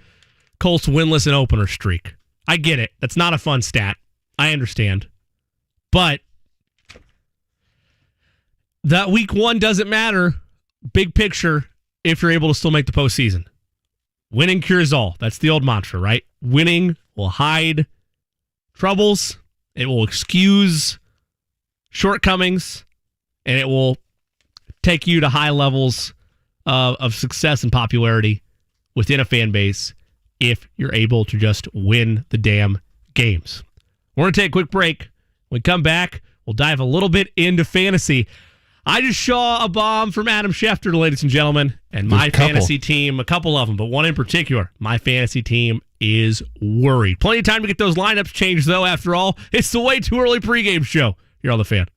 Colts winless and opener streak. I get it. That's not a fun stat. I understand. But that week one doesn't matter, big picture, if you're able to still make the postseason. Winning cures all. That's the old mantra, right? Winning will hide troubles. It will excuse shortcomings. And it will take you to high levels of success and popularity within a fan base if you're able to just win the damn games. We're going to take a quick break. When we come back, we'll dive a little bit into fantasy. I just saw a bomb from Adam Schefter, ladies and gentlemen, and my fantasy team, a couple of them, but one in particular, my fantasy team is worried. Plenty of time to get those lineups changed, though, after all. It's the Way Too Early pregame show here on The Fan.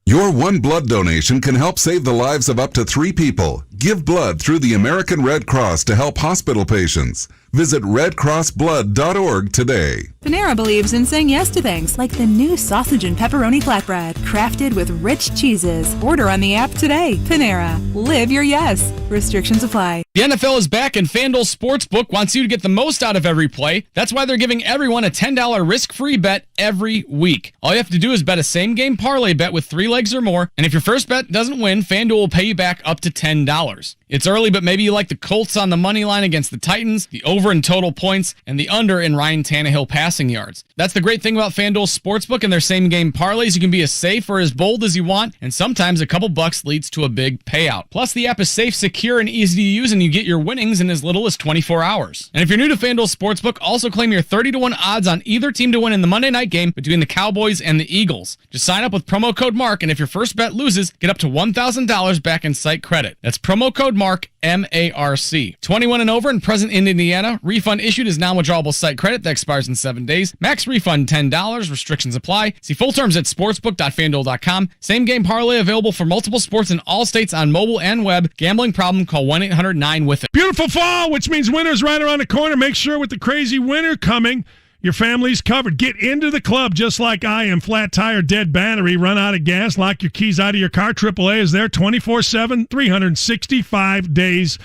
Your one blood donation can help save the lives of up to 3 people. Give blood through the American Red Cross to help hospital patients. Visit redcrossblood.org today. Panera believes in saying yes to things like the new sausage and pepperoni flatbread, crafted with rich cheeses. Order on the app today. Panera. Live your yes. Restrictions apply. The NFL is back and FanDuel Sportsbook wants you to get the most out of every play. That's why they're giving everyone a $10 risk-free bet every week. All you have to do is bet a same-game parlay bet with 3 legs or more, and if your first bet doesn't win, FanDuel will pay you back up to $10. It's early, but maybe you like the Colts on the money line against the Titans, the over in total points, and the under in Ryan Tannehill passing yards. That's the great thing about FanDuel Sportsbook and their same-game parlays. You can be as safe or as bold as you want, and sometimes a couple bucks leads to a big payout. Plus, the app is safe, secure, and easy to use, and you get your winnings in as little as 24 hours. And if you're new to FanDuel Sportsbook, also claim your 30-1 odds on either team to win in the Monday night game between the Cowboys and the Eagles. Just sign up with promo code MARK, and if your first bet loses, get up to $1,000 back in site credit. That's promo Promo code MARC, M-A-R-C. 21 and over and present in Indiana. Refund issued is non-withdrawable site credit that expires in 7 days. Max refund $10. Restrictions apply. See full terms at sportsbook.fanduel.com. Same game parlay available for multiple sports in all states on mobile and web. Gambling problem? Call 1-800-9-WITH-IT. Beautiful fall, which means winter's right around the corner. Make sure with the crazy winter coming, your family's covered. Get into the club just like I am. Flat tire, dead battery, run out of gas, lock your keys out of your car. AAA is there 24/7, 365 days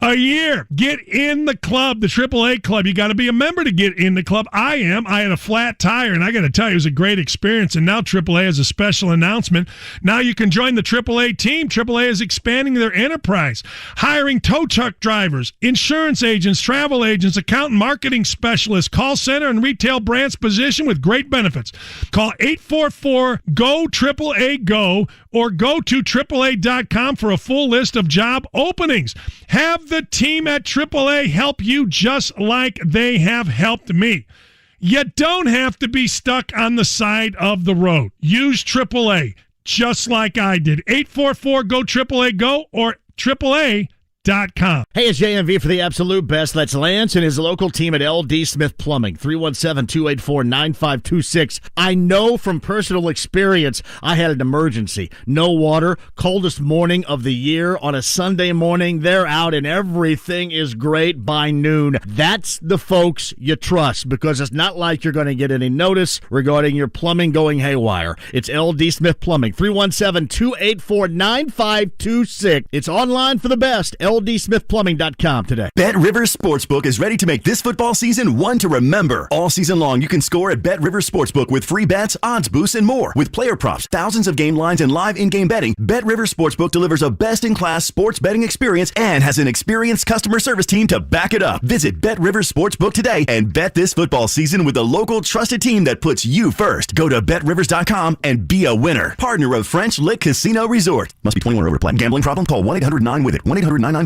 a year. Get in the club, the AAA club. You got to be a member to get in the club. I am. I had a flat tire, and I got to tell you, it was a great experience. And now AAA has a special announcement. Now you can join the AAA team. AAA is expanding their enterprise, hiring tow truck drivers, insurance agents, travel agents, accountant, marketing specialists, call center, and retail branch position with great benefits. Call 844-GO-AAA-GO or go to AAA.com for a full list of job openings. Have the team at AAA help you just like they have helped me. You don't have to be stuck on the side of the road. Use AAA just like I did. 844-GO-AAA-GO or AAA.com. Hey, it's JMV for the absolute best. That's Lance and his local team at LD Smith Plumbing, 317-284-9526. I know from personal experience I had an emergency. No water, coldest morning of the year on a Sunday morning. They're out and everything is great by noon. That's the folks you trust because it's not like you're going to get any notice regarding your plumbing going haywire. It's LD Smith Plumbing, 317-284-9526. It's online for the best. LDSmithPlumbing.com today. Bet Rivers Sportsbook is ready to make this football season one to remember. All season long, you can score at Bet Rivers Sportsbook with free bets, odds boosts, and more. With player props, thousands of game lines, and live in-game betting, Bet Rivers Sportsbook delivers a best-in-class sports betting experience and has an experienced customer service team to back it up. Visit Bet Rivers Sportsbook today and bet this football season with a local trusted team that puts you first. Go to BetRivers.com and be a winner. Partner of French Lick Casino Resort. Must be 21 or over to play. Gambling problem? Call 1-800-9-WITH-IT. 1-800-994-8448.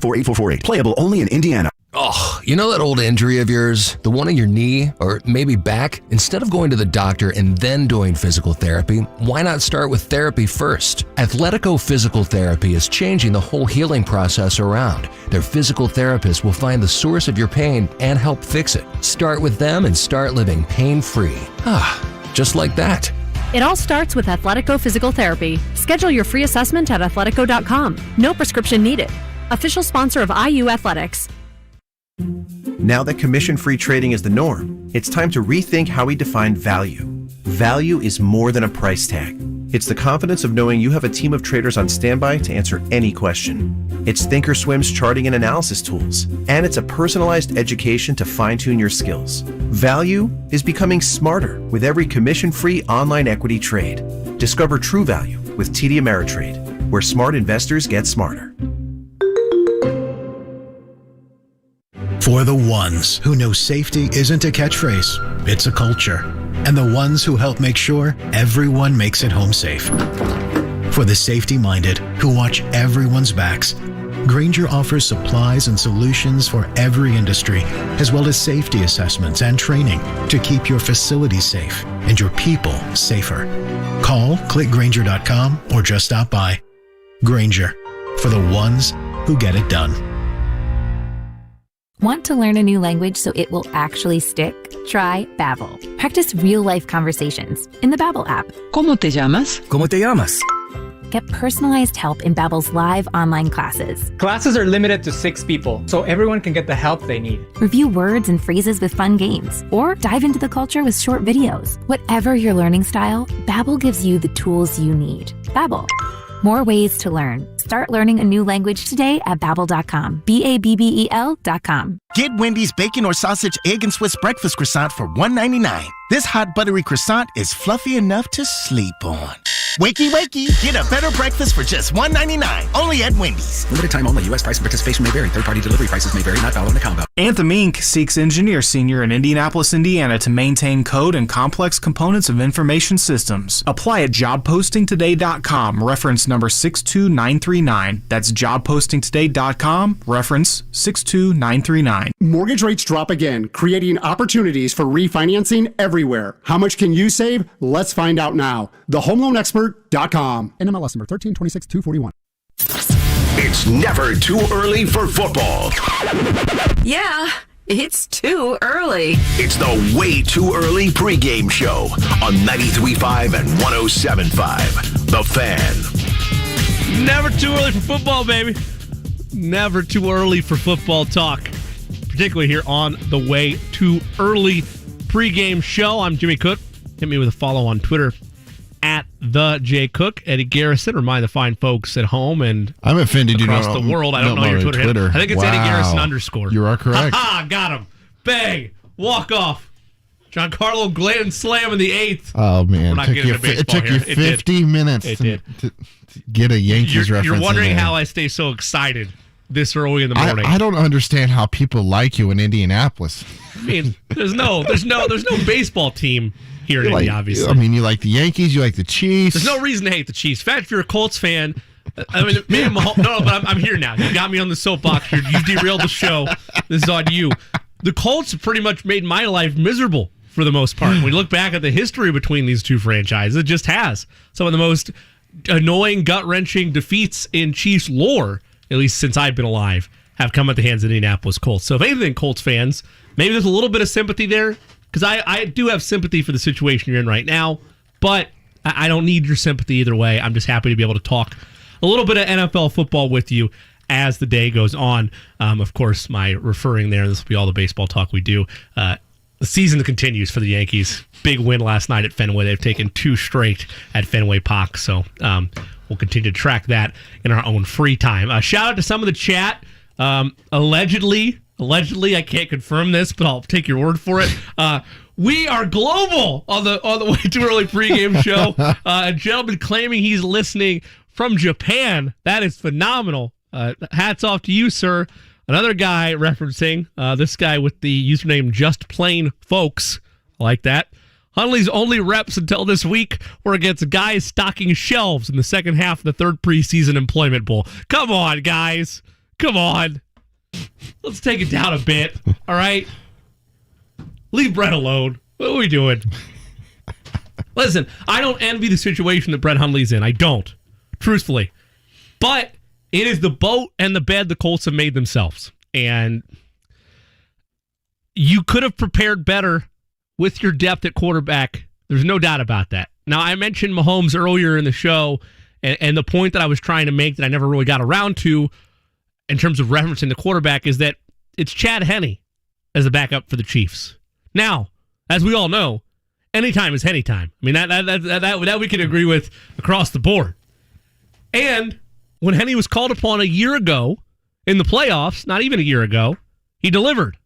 Playable only in Indiana. Oh, you know that old injury of yours? The one in your knee or maybe back? Instead of going to the doctor and then doing physical therapy, why not start with therapy first? Athletico Physical Therapy is changing the whole healing process around. Their physical therapists will find the source of your pain and help fix it. Start with them and start living pain-free. Just like that. It all starts with Athletico Physical Therapy. Schedule your free assessment at athletico.com. No prescription needed. Official sponsor of IU Athletics. Now that commission-free trading is the norm, it's time to rethink how we define value. Value is more than a price tag. It's the confidence of knowing you have a team of traders on standby to answer any question. It's Thinkorswim's charting and analysis tools, and it's a personalized education to fine-tune your skills. Value is becoming smarter with every commission-free online equity trade. Discover true value with TD Ameritrade, where smart investors get smarter. For the ones who know safety isn't a catchphrase, it's a culture. And the ones who help make sure everyone makes it home safe. For the safety-minded who watch everyone's backs, Grainger offers supplies and solutions for every industry, as well as safety assessments and training to keep your facilities safe and your people safer. Call, click Grainger.com, or just stop by. Grainger, for the ones who get it done. Want to learn a new language so it will actually stick? Try Babbel. Practice real-life conversations in the Babbel app. ¿Cómo te llamas? ¿Cómo te llamas? Get personalized help in Babbel's live online classes. Classes are limited to 6 people, so everyone can get the help they need. Review words and phrases with fun games, or dive into the culture with short videos. Whatever your learning style, Babbel gives you the tools you need. Babbel. More ways to learn. Start learning a new language today at Babbel.com. Babbel.com. Get Wendy's bacon or sausage, egg, and Swiss breakfast croissant for $1.99. This hot buttery croissant is fluffy enough to sleep on. Wakey, wakey, get a better breakfast for just $1.99. Only at Wendy's. Limited time only. U.S. price and participation may vary. Third-party delivery prices may vary. Not valid in a combo. Anthem Inc. seeks Engineer Senior in Indianapolis, Indiana to maintain code and complex components of information systems. Apply at jobpostingtoday.com. Reference number 62939. That's jobpostingtoday.com. Reference 62939. Mortgage rates drop again, creating opportunities for refinancing everywhere. How much can you save? Let's find out now. TheHomeLoanExpert.com. NMLS number 1326-241. It's never too early for football. Yeah, it's too early. It's the Way Too Early pregame show on 93.5 and 107.5. The Fan. Never too early for football, baby. Never too early for football talk, particularly here on the Way Too Early pregame show. I'm Jimmy Cook. Hit me with a follow on Twitter at the J Cook. Eddie Garrison. Remind the fine folks at home and I'm offended across the world. I don't know your Twitter handle. I think it's Eddie Garrison _ You are correct. Ha! Got him. Bang. Walk off. Giancarlo Glenn slam in the 8th. Oh, man. We're not getting into baseball it took you 50 minutes to get a Yankees reference. You're wondering in there. how I stay so excited this early in the morning. I don't understand how people like you in Indianapolis. I mean, there's no baseball team here in Indy, obviously. I mean, you like the Yankees, you like the Chiefs. There's no reason to hate the Chiefs. In fact, if you're a Colts fan, I mean, me and Mahomes, no, but I'm here now. You got me on the soapbox here. You derailed the show. This is on you. The Colts have pretty much made my life miserable for the most part. When we look back at the history between these two franchises, it just has some of the most annoying, gut-wrenching defeats in Chiefs lore, at least since I've been alive, have come at the hands of the Indianapolis Colts. So if anything, Colts fans, maybe there's a little bit of sympathy there, because I do have sympathy for the situation you're in right now, but I don't need your sympathy either way. I'm just happy to be able to talk a little bit of NFL football with you as the day goes on. Of course, my referring there, this will be all the baseball talk we do. The season continues for the Yankees. Big win last night at Fenway. They've taken 2 straight at Fenway Park, so we'll continue to track that in our own free time. Shout out to some of the chat. Allegedly, I can't confirm this, but I'll take your word for it. We are global on the Way Too Early pregame show. A gentleman claiming he's listening from Japan. That is phenomenal. Hats off to you, sir. Another guy referencing this guy with the username Just Plain Folks. I like that. Hundley's only reps until this week were against guys stocking shelves in the second half of the 3rd preseason employment bowl. Come on, guys. Come on. Let's take it down a bit, all right? Leave Brett alone. What are we doing? Listen, I don't envy the situation that Brett Hundley's in. I don't, truthfully. But it is the boat and the bed the Colts have made themselves. And you could have prepared better with your depth at quarterback. There's no doubt about that. Now, I mentioned Mahomes earlier in the show, and the point that I was trying to make that I never really got around to in terms of referencing the quarterback is that it's Chad Henne as the backup for the Chiefs. Now, as we all know, anytime is Henne time. I mean, that we can agree with across the board. And when Henne was called upon a year ago in the playoffs, not even a year ago, he delivered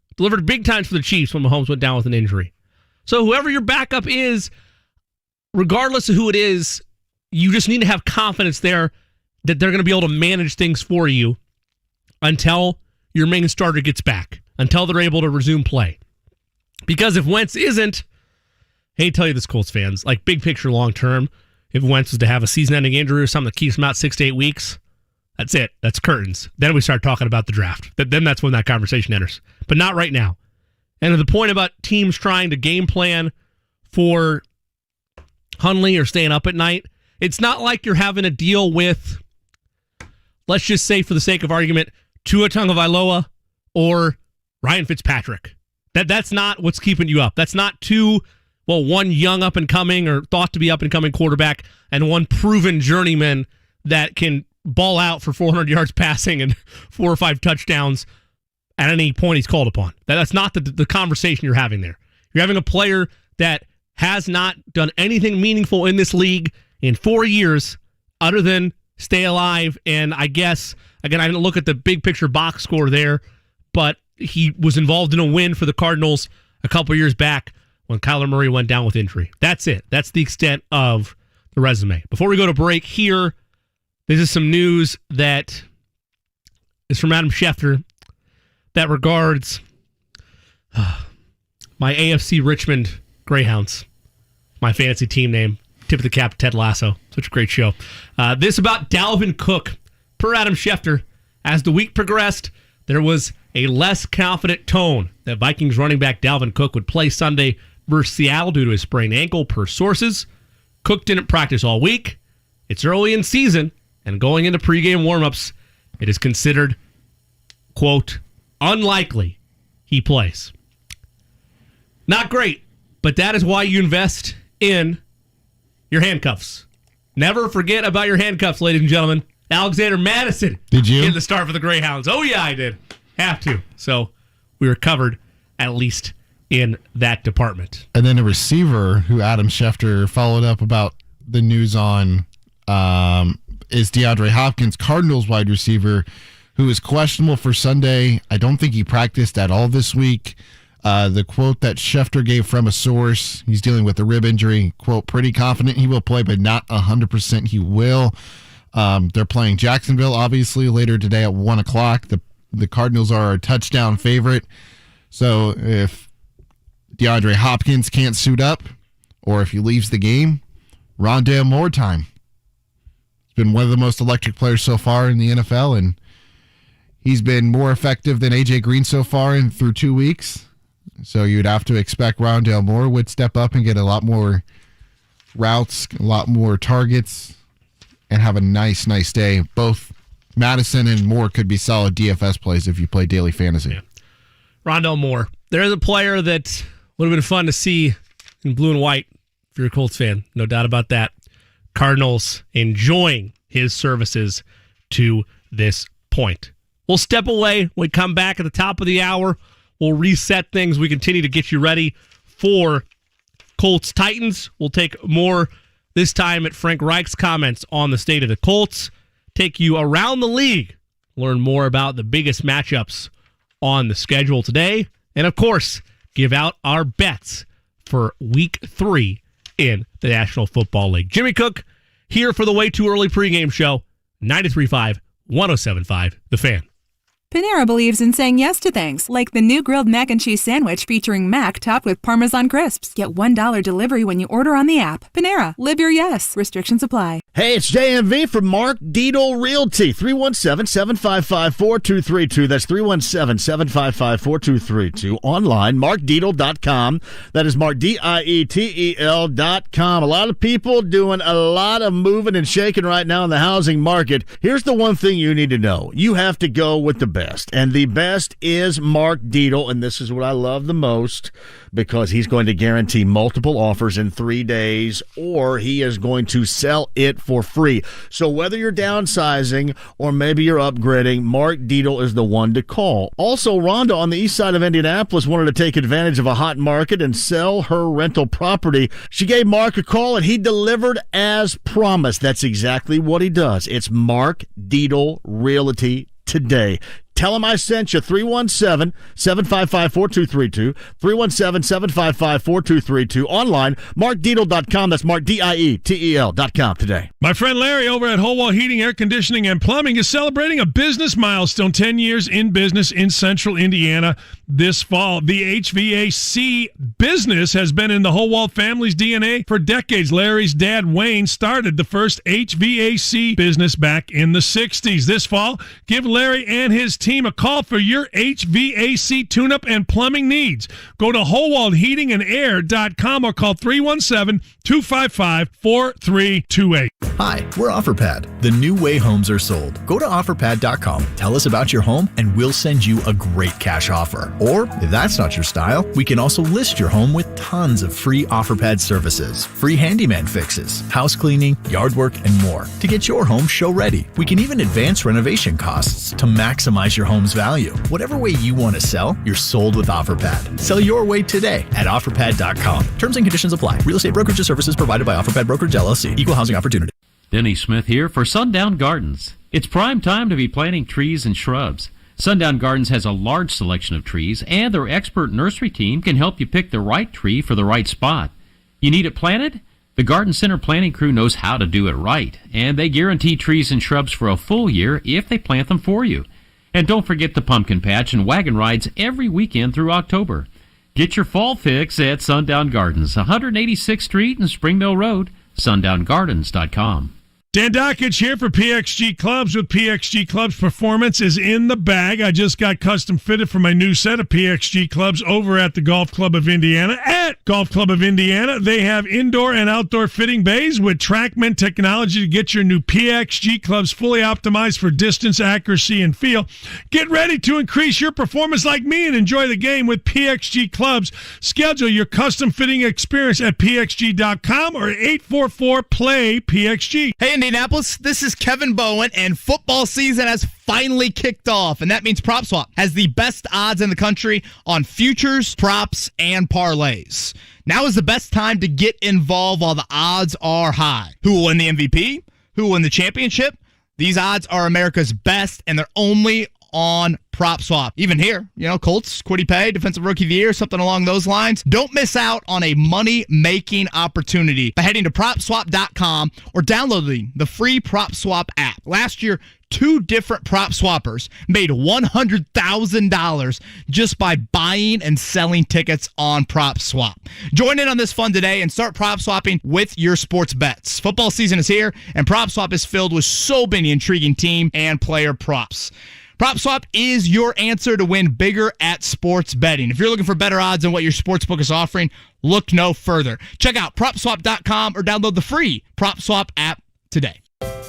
big times for the Chiefs when Mahomes went down with an injury. So whoever your backup is, regardless of who it is, you just need to have confidence there that they're going to be able to manage things for you until your main starter gets back, until they're able to resume play. Because if Wentz isn't, I hate to tell you this, Colts fans, like big picture long term, if Wentz was to have a season-ending injury or something that keeps him out 6 to 8 weeks, that's it. That's curtains. Then we start talking about the draft. Then that's when that conversation enters. But not right now. And to the point about teams trying to game plan for Hundley or staying up at night, it's not like you're having to deal with, let's just say for the sake of argument, Tua Tagovailoa or Ryan Fitzpatrick. That's not what's keeping you up. That's not one young up-and-coming or thought to be up-and-coming quarterback and one proven journeyman that can ball out for 400 yards passing and 4 or 5 touchdowns at any point he's called upon. That's not the conversation you're having there. You're having a player that has not done anything meaningful in this league in 4 years other than stay alive. And I guess, again, I didn't look at the big picture box score there, but he was involved in a win for the Cardinals a couple years back when Kyler Murray went down with injury. That's it. That's the extent of the resume. Before we go to break here, this is some news that is from Adam Schefter that regards my AFC Richmond Greyhounds, my fantasy team name. Tip of the cap to Ted Lasso. Such a great show. This about Dalvin Cook. Per Adam Schefter, as the week progressed, there was a less confident tone that Vikings running back Dalvin Cook would play Sunday versus Seattle due to his sprained ankle, per sources. Cook didn't practice all week. It's early in season, and going into pregame warmups, It is considered, quote, unlikely he plays. Not great, but that is why you invest in your handcuffs. Never forget about your handcuffs, ladies and gentlemen. Alexander Madison. Did you? In the start for the Greyhounds. Oh, yeah, I did. Have to. So we were covered, at least in that department. And then a receiver who Adam Schefter followed up about the news on is DeAndre Hopkins, Cardinals wide receiver, who is questionable for Sunday. I don't think he practiced at all this week. The quote that Schefter gave from a source, he's dealing with a rib injury, quote, pretty confident he will play, but not 100% he will. They're playing Jacksonville, obviously, later today at 1 o'clock. The Cardinals are a touchdown favorite. So if DeAndre Hopkins can't suit up, or if he leaves the game, Rondale Moore time. He's been one of the most electric players so far in the NFL, and he's been more effective than A.J. Green so far through 2 weeks. So you'd have to expect Rondale Moore would step up and get a lot more routes, a lot more targets, and have a nice day. Both Madison and Moore could be solid DFS plays if you play daily fantasy. Yeah. Rondale Moore. There's a player that would have been fun to see in blue and white if you're a Colts fan. No doubt about that. Cardinals enjoying his services to this point. We'll step away. When we come back at the top of the hour, we'll reset things. We continue to get you ready for Colts Titans. We'll take more this time at Frank Reich's comments on the state of the Colts. Take you around the league. Learn more about the biggest matchups on the schedule today. And, of course, give out our bets for Week 3 in the National Football League. Jimmy Cook here for the Way Too Early pregame show. 93.5, 107.5, The Fan. Panera believes in saying yes to things, like the new grilled mac and cheese sandwich featuring mac topped with Parmesan crisps. Get $1 delivery when you order on the app. Panera, live your yes. Restrictions apply. Hey, it's JMV from Mark Dietel Realty, 317-755-4232. That's 317-755-4232. Online, markdietel.com. That is markdietel.com. A lot of people doing a lot of moving and shaking right now in the housing market. Here's the one thing you need to know. You have to go with the best, and the best is Mark Dietel, and this is what I love the most, because he's going to guarantee multiple offers in 3 days, or he is going to sell it for free. So whether you're downsizing or maybe you're upgrading, Mark Dietel is the one to call. Also, Rhonda on the east side of Indianapolis wanted to take advantage of a hot market and sell her rental property. She gave Mark a call, and he delivered as promised. That's exactly what he does. It's Mark Dietel Realty today. Tell him I sent you. 317-755-4232. 317-755-4232. Online, markdietel.com. That's markdietel.com today. My friend Larry over at Whole Heating, Air Conditioning, and Plumbing is celebrating a business milestone, 10 years in business in central Indiana this fall. The HVAC business has been in the Whole family's DNA for decades. Larry's dad, Wayne, started the first HVAC business back in the 60s. This fall, give Larry and his team a call for your HVAC tune-up and plumbing needs. Go to WholeWallHeatingAndAir.com or call 317-255-4328. Hi, we're OfferPad, the new way homes are sold. Go to OfferPad.com, tell us about your home, and we'll send you a great cash offer. Or, if that's not your style, we can also list your home with tons of free OfferPad services, free handyman fixes, house cleaning, yard work, and more to get your home show-ready. We can even advance renovation costs to maximize your home's value. Whatever way you want to sell, you're sold with OfferPad. Sell your way today at OfferPad.com. Terms and conditions apply. Real estate brokerage services provided by OfferPad Brokerage LLC. Equal housing opportunity. Denny Smith here for Sundown Gardens. It's prime time to be planting trees and shrubs. Sundown Gardens has a large selection of trees, and their expert nursery team can help you pick the right tree for the right spot. You need it planted? The Garden Center planting crew knows how to do it right, and they guarantee trees and shrubs for a full year if they plant them for you. And don't forget the pumpkin patch and wagon rides every weekend through October. Get your fall fix at Sundown Gardens, 186th Street and Spring Mill Road, sundown.gardens.com. Dan Dockage here for PXG Clubs. With PXG Clubs, performance is in the bag. I just got custom fitted for my new set of PXG Clubs over at the Golf Club of Indiana. And forget Golf Club of Indiana. They have indoor and outdoor fitting bays with TrackMan technology to get your new PXG clubs fully optimized for distance, accuracy, and feel. Get ready to increase your performance like me and enjoy the game with PXG clubs. Schedule your custom fitting experience at pxg.com or 844-PLAY-PXG. Hey, Indianapolis, this is Kevin Bowen, and football season has finally kicked off, and that means PropSwap has the best odds in the country on futures, props, and parlays. Now is the best time to get involved while the odds are high. Who will win the MVP? Who will win the championship? These odds are America's best, and they're only on PropSwap. Even here, Colts, Kwity Paye, Defensive Rookie of the Year, something along those lines. Don't miss out on a money-making opportunity by heading to PropSwap.com or downloading the free PropSwap app. Last year, 2 different prop swappers made $100,000 just by buying and selling tickets on PropSwap. Join in on this fun today and start prop swapping with your sports bets. Football season is here, and PropSwap is filled with so many intriguing team and player props. PropSwap is your answer to win bigger at sports betting. If you're looking for better odds than what your sportsbook is offering, look no further. Check out PropSwap.com or download the free PropSwap app today.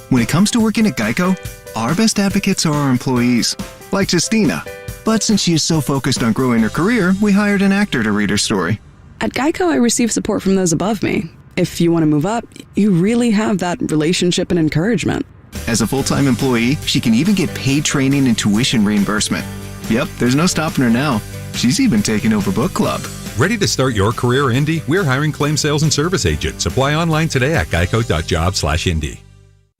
When it comes to working at Geico, our best advocates are our employees, like Justina. But since she is so focused on growing her career, we hired an actor to read her story. At Geico, I receive support from those above me. If you want to move up, you really have that relationship and encouragement. As a full-time employee, she can even get paid training and tuition reimbursement. Yep, there's no stopping her now. She's even taken over book club. Ready to start your career, Indy? We're hiring claim sales and service agents. Apply online today at geico.job/Indy.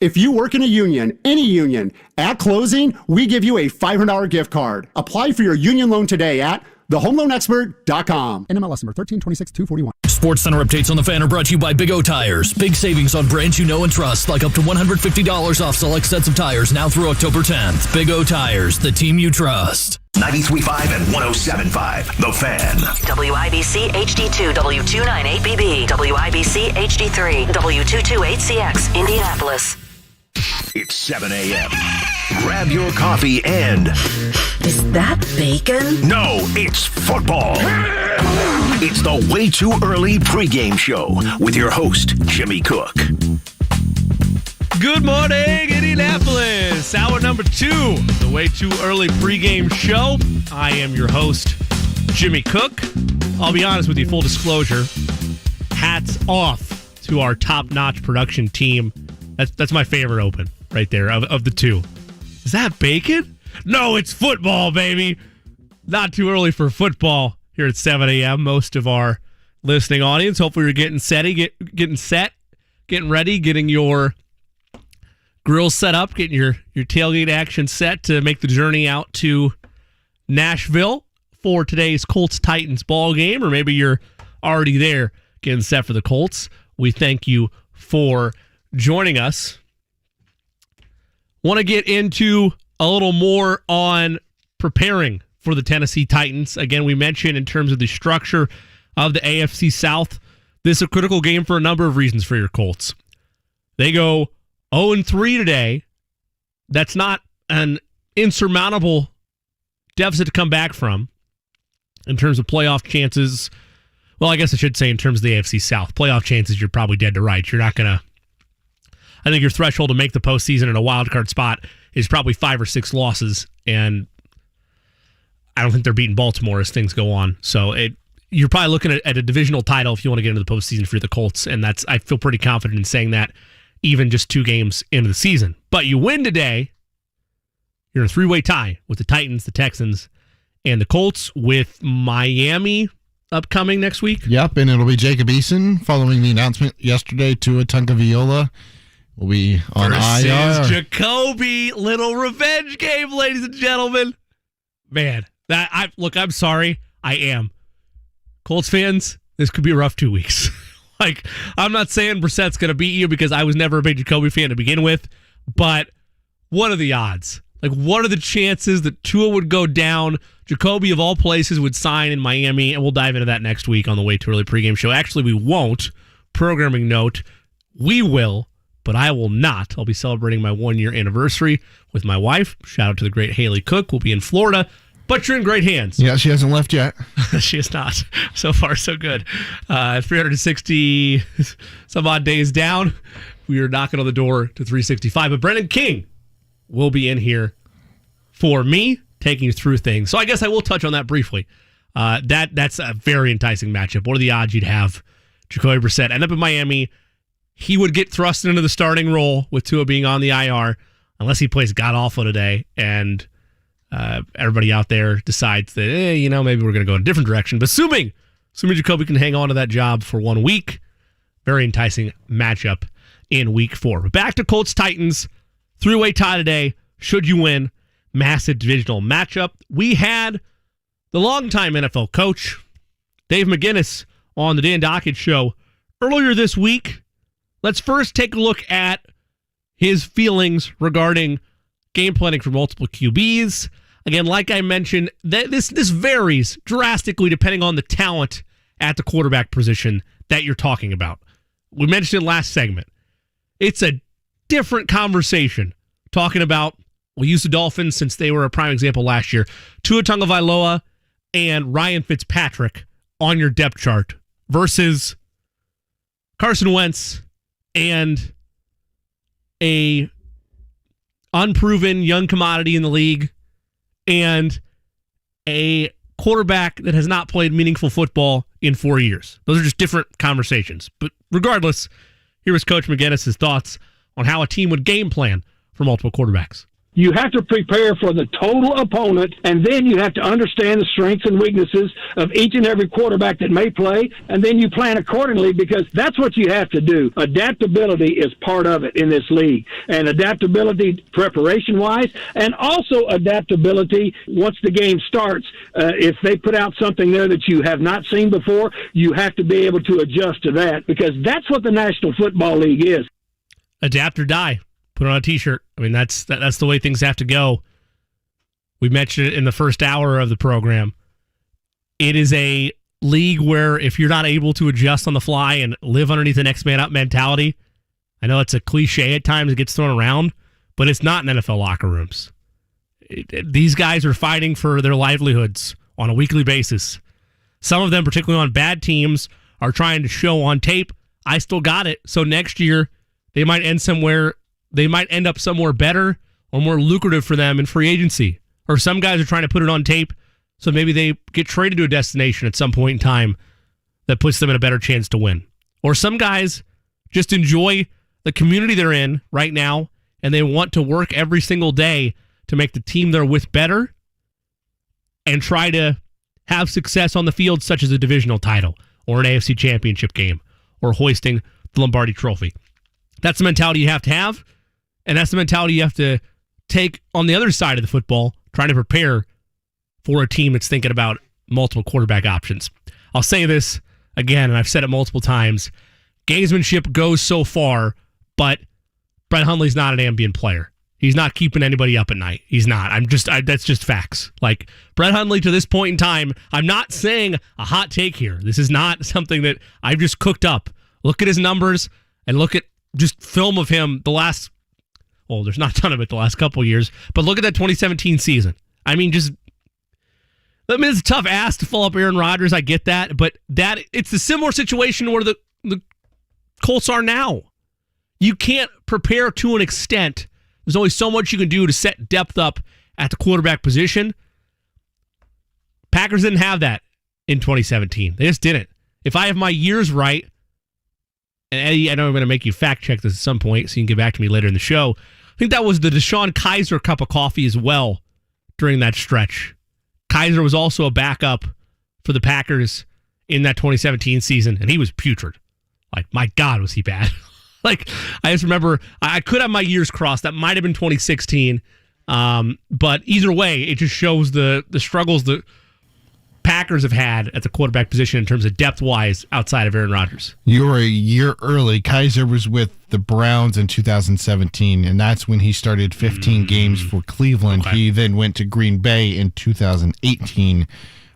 If you work in a union, any union, at closing, we give you a $500 gift card. Apply for your union loan today at thehomeloanexpert.com. NMLS number 1326-241. Sports Center updates on the Fan are brought to you by Big O Tires. Big savings on brands you know and trust, like up to $150 off select sets of tires now through October 10th. Big O Tires, the team you trust. 93.5 and 107.5, The Fan. WIBC HD2, W298BB, WIBC HD3, W228CX, Indianapolis. It's 7 a.m. Grab your coffee and... Is that bacon? No, it's football. It's the Way Too Early pregame show with your host, Jimmy Cook. Good morning, Indianapolis. Hour number 2, the Way Too Early pregame show. I am your host, Jimmy Cook. I'll be honest with you, full disclosure, hats off to our top-notch production team. That's my favorite open right there of the two. Is that bacon? No, it's football, baby. Not too early for football here at 7 a.m. Most of our listening audience, hopefully you're getting set, getting ready, getting your grill set up, getting your tailgate action set to make the journey out to Nashville for today's Colts-Titans ball game, or maybe you're already there getting set for the Colts. We thank you for joining us. Want to get into a little more on preparing for the Tennessee Titans. Again, we mentioned in terms of the structure of the AFC South, this is a critical game for a number of reasons for your Colts. They go 0-3 today. That's not an insurmountable deficit to come back from in terms of playoff chances. Well, I guess I should say in terms of the AFC South. Playoff chances, you're probably dead to rights. You're not going to... I think your threshold to make the postseason in a wild card spot is probably 5 or 6 losses, and I don't think they're beating Baltimore as things go on. So you're probably looking at a divisional title if you want to get into the postseason for the Colts, and I feel pretty confident in saying that even just 2 games into the season. But you win today, you're in a 3-way tie with the Titans, the Texans, and the Colts, with Miami upcoming next week. Yep, and it'll be Jacob Eason following the announcement yesterday. Tua Tagovailoa will be on IR. Jacoby, little revenge game, ladies and gentlemen. Man, I'm sorry. I am. Colts fans, this could be a rough 2 weeks. I'm not saying Brissett's going to beat you because I was never a big Jacoby fan to begin with, but what are the odds? What are the chances that Tua would go down? Jacoby, of all places, would sign in Miami, and we'll dive into that next week on the Way Too Early pregame show. Actually, we won't. Programming note, we will, but I will not. I'll be celebrating my 1-year anniversary with my wife. Shout out to the great Haley Cook. We'll be in Florida. But you're in great hands. Yeah, she hasn't left yet. She is not. So far, so good. 360 some odd days down. We are knocking on the door to 365. But Brendan King will be in here for me, taking you through things. So I guess I will touch on that briefly. That's a very enticing matchup. What are the odds you'd have Jacoby Brissett end up in Miami? He would get thrust into the starting role with Tua being on the IR, unless he plays god-awful today, and everybody out there decides that, maybe we're going to go in a different direction. But assuming Jacoby can hang on to that job for 1 week, very enticing matchup in week 4. But back to Colts-Titans, 3-way tie today. Should you win? Massive divisional matchup. We had the longtime NFL coach, Dave McGinnis, on the Dan Dockett Show earlier this week. Let's first take a look at his feelings regarding game planning for multiple QBs. Again, like I mentioned, this varies drastically depending on the talent at the quarterback position that you're talking about. We mentioned it last segment. It's a different conversation talking about, we'll use the Dolphins since they were a prime example last year, Tua Tagovailoa and Ryan Fitzpatrick on your depth chart versus Carson Wentz and a unproven young commodity in the league and a quarterback that has not played meaningful football in 4 years. Those are just different conversations. But regardless, here was Coach McGinnis' thoughts on how a team would game plan for multiple quarterbacks. You have to prepare for the total opponent, and then you have to understand the strengths and weaknesses of each and every quarterback that may play, and then you plan accordingly, because that's what you have to do. Adaptability is part of it in this league, and adaptability preparation-wise, and also adaptability once the game starts. If they put out something there that you have not seen before, you have to be able to adjust to that, because that's what the National Football League is. Adapt or die. Put on a T-shirt. I mean, that's the way things have to go. We mentioned it in the first hour of the program. It is a league where if you're not able to adjust on the fly and live underneath the next man up mentality, I know it's a cliche at times, it gets thrown around, but it's not in NFL locker rooms. These guys are fighting for their livelihoods on a weekly basis. Some of them, particularly on bad teams, are trying to show on tape, I still got it. So next year, they might end up somewhere better or more lucrative for them in free agency. Or some guys are trying to put it on tape, so maybe they get traded to a destination at some point in time that puts them in a better chance to win. Or some guys just enjoy the community they're in right now, and they want to work every single day to make the team they're with better and try to have success on the field, such as a divisional title or an AFC championship game or hoisting the Lombardi Trophy. That's the mentality you have to have. And that's the mentality you have to take on the other side of the football, trying to prepare for a team that's thinking about multiple quarterback options. I'll say this again, and I've said it multiple times. Gamesmanship goes so far, but Brett Hundley's not an ambient player. He's not keeping anybody up at night. He's not. That's just facts. Like, Brett Hundley to this point in time, I'm not saying a hot take here. This is not something that I've just cooked up. Look at his numbers and look at just film of him there's not a ton of it the last couple of years, but look at that 2017 season. I mean, it's a tough ask to follow up Aaron Rodgers. I get that, but it's a similar situation where the Colts are now. You can't prepare to an extent. There's only so much you can do to set depth up at the quarterback position. Packers didn't have that in 2017. They just didn't. If I have my years right, and Eddie, I know I'm going to make you fact check this at some point so you can get back to me later in the show. I think that was the Deshaun Kaiser cup of coffee as well during that stretch. Kaiser was also a backup for the Packers in that 2017 season, and he was putrid. Like, my God, was he bad. Like, I just remember, I could have my years crossed. That might have been 2016. But either way, it just shows the struggles that Packers have had at the quarterback position in terms of depth-wise outside of Aaron Rodgers. You were a year early. Kaiser was with the Browns in 2017, and that's when he started 15 games for Cleveland. Okay. He then went to Green Bay in 2018,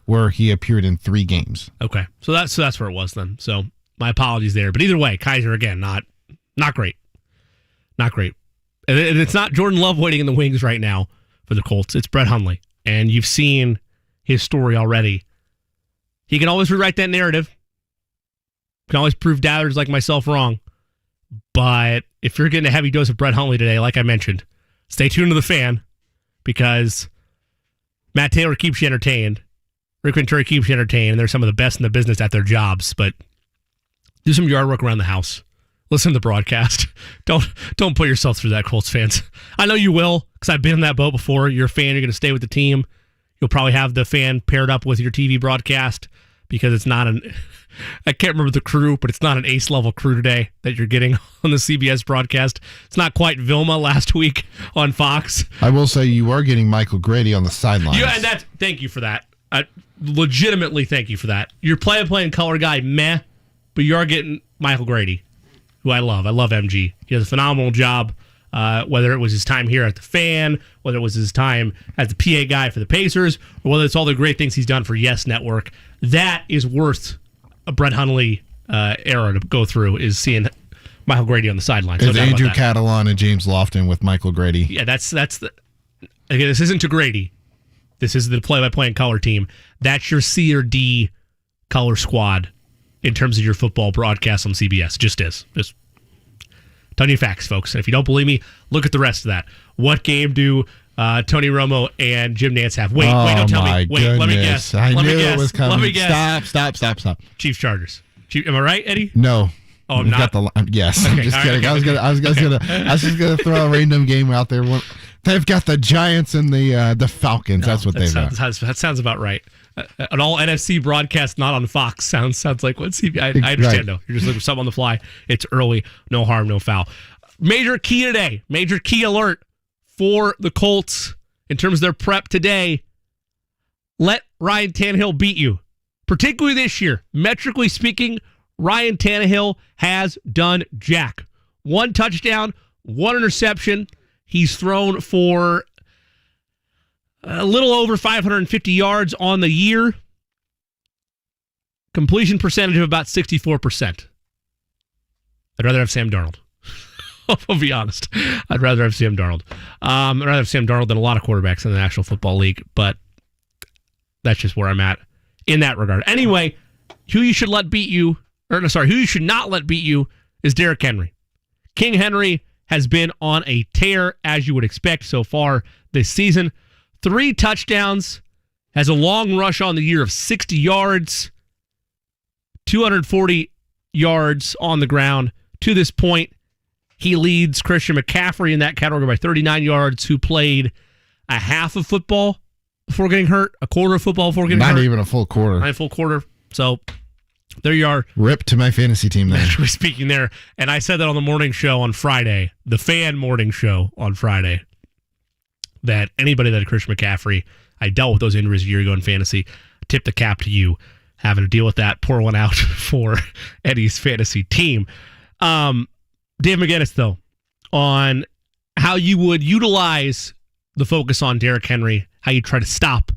where he appeared in 3 games. Okay, so that's where it was then. So my apologies there. But either way, Kaiser, again, not great. Not great. And it's not Jordan Love waiting in the wings right now for the Colts. It's Brett Hundley. And you've seen his story already. He can always rewrite that narrative. Can always prove doubters like myself wrong. But if you're getting a heavy dose of Brett Hundley today, like I mentioned, stay tuned to the Fan, because Matt Taylor keeps you entertained. Rick Venturi keeps you entertained, and they're some of the best in the business at their jobs. But do some yard work around the house. Listen to the broadcast. Don't put yourself through that, Colts fans. I know you will, because I've been in that boat before. You're a fan. You're going to stay with the team. You'll probably have the Fan paired up with your TV broadcast, because it's not I can't remember the crew, but it's not an ace-level crew today that you're getting on the CBS broadcast. It's not quite Vilma last week on Fox. I will say you are getting Michael Grady on the sidelines. Yeah, and thank you for that. Legitimately, thank you for that. Your play-by-play and color guy, meh, but you are getting Michael Grady, who I love. I love MG. He does a phenomenal job, whether it was his time here at the Fan, whether it was his time as the PA guy for the Pacers, or whether it's all the great things he's done for Yes Network. That is worth a Brett Hundley era to go through, is seeing Michael Grady on the sideline. It's Andrew Catalan and James Lofton with Michael Grady. Yeah, that's the... Again, this isn't to Grady. This is the play-by-play and color team. That's your C or D color squad in terms of your football broadcast on CBS. It just is. Just telling you facts, folks. And if you don't believe me, look at the rest of that. What game do Tony Romo and Jim Nantz have? Wait, don't tell me. Wait, let me guess. I knew it was coming. Let me guess. Stop. Chiefs Chargers. Am I right, Eddie? No. Oh, I'm not. Yes. Okay, I'm just all kidding. right. I was just gonna throw a random game out there. They've got the Giants and the Falcons. No, That's what they've got. That sounds about right. An all NFC broadcast not on Fox sounds like what CBS. I understand Right. though. You're just looking for something on the fly. It's early. No harm, no foul. Major key today. Major key alert for the Colts in terms of their prep today. Let Ryan Tannehill beat you, particularly this year. Metrically speaking, Ryan Tannehill has done jack. 1 touchdown, 1 interception. He's thrown for a little over 550 yards on the year. Completion percentage of about 64%. I'd rather have Sam Darnold. I'll be honest. I'd rather have Sam Darnold. I'd rather have Sam Darnold than a lot of quarterbacks in the National Football League, but that's just where I'm at in that regard. Anyway, who you should not let beat you is Derrick Henry. King Henry has been on a tear, as you would expect so far this season. 3 touchdowns, has a long rush on the year of 60 yards, 240 yards on the ground. To this point, he leads Christian McCaffrey in that category by 39 yards, who played a half of football before getting hurt, a quarter of football before getting hurt. Not even a full quarter. Not a full quarter. So there you are. Rip to my fantasy team there. Naturally speaking there. And I said that on the morning show on Friday, the Fan morning show on Friday, that anybody that had Christian McCaffrey, I dealt with those injuries a year ago in fantasy, tip the cap to you, having to deal with that, pour one out for Eddie's fantasy team. Dave McGinnis, though, on how you would utilize the focus on Derrick Henry, how you try to stop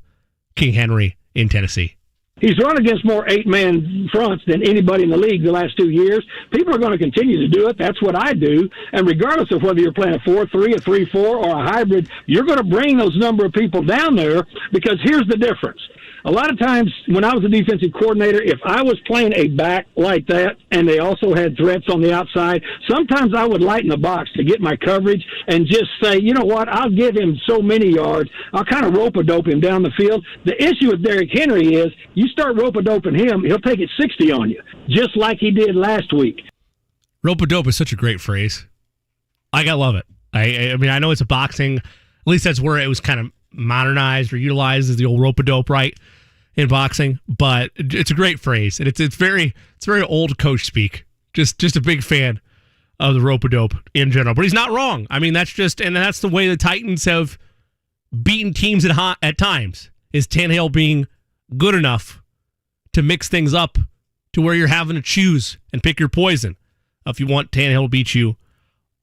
King Henry in Tennessee. He's run against more 8-man fronts than anybody in the league the last 2 years. People are going to continue to do it. That's what I do. And regardless of whether you're playing a 4-3, a 3-4, or a hybrid, you're going to bring those number of people down there, because here's the difference. A lot of times when I was a defensive coordinator, if I was playing a back like that and they also had threats on the outside, sometimes I would lighten the box to get my coverage and just say, you know what, I'll give him so many yards. I'll kind of rope-a-dope him down the field. The issue with Derrick Henry is you start rope-a-doping him, he'll take it 60 on you, just like he did last week. Rope-a-dope is such a great phrase. I love it. I mean, I know it's a boxing, at least that's where it was kind of modernized or utilized as the old rope-a-dope, right, in boxing, but it's a great phrase, and it's very old coach speak. Just a big fan of the rope-a-dope in general, but he's not wrong. I mean, that's the way the Titans have beaten teams at times, is Tannehill being good enough to mix things up to where you're having to choose and pick your poison if you want Tannehill to beat you,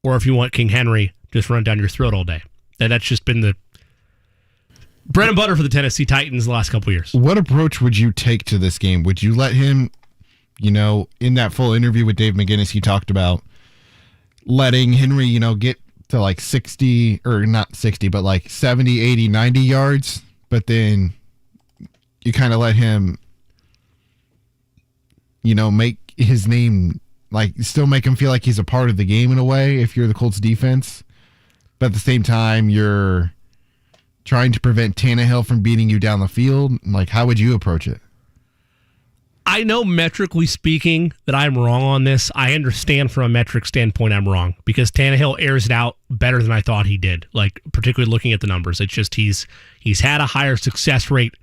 or if you want King Henry just run down your throat all day. And that's just been the bread and butter for the Tennessee Titans the last couple of years. What approach would you take to this game? Would you let him, in that full interview with Dave McGinnis, he talked about letting Henry, get to like 60, or not 60, but like 70, 80, 90 yards, but then you kind of let him, make his name, still make him feel like he's a part of the game in a way if you're the Colts defense. But at the same time, you're trying to prevent Tannehill from beating you down the field. How would you approach it? I know metrically speaking that I'm wrong on this. I understand from a metric standpoint I'm wrong because Tannehill airs it out better than I thought he did, particularly looking at the numbers. It's just he's had a higher success rate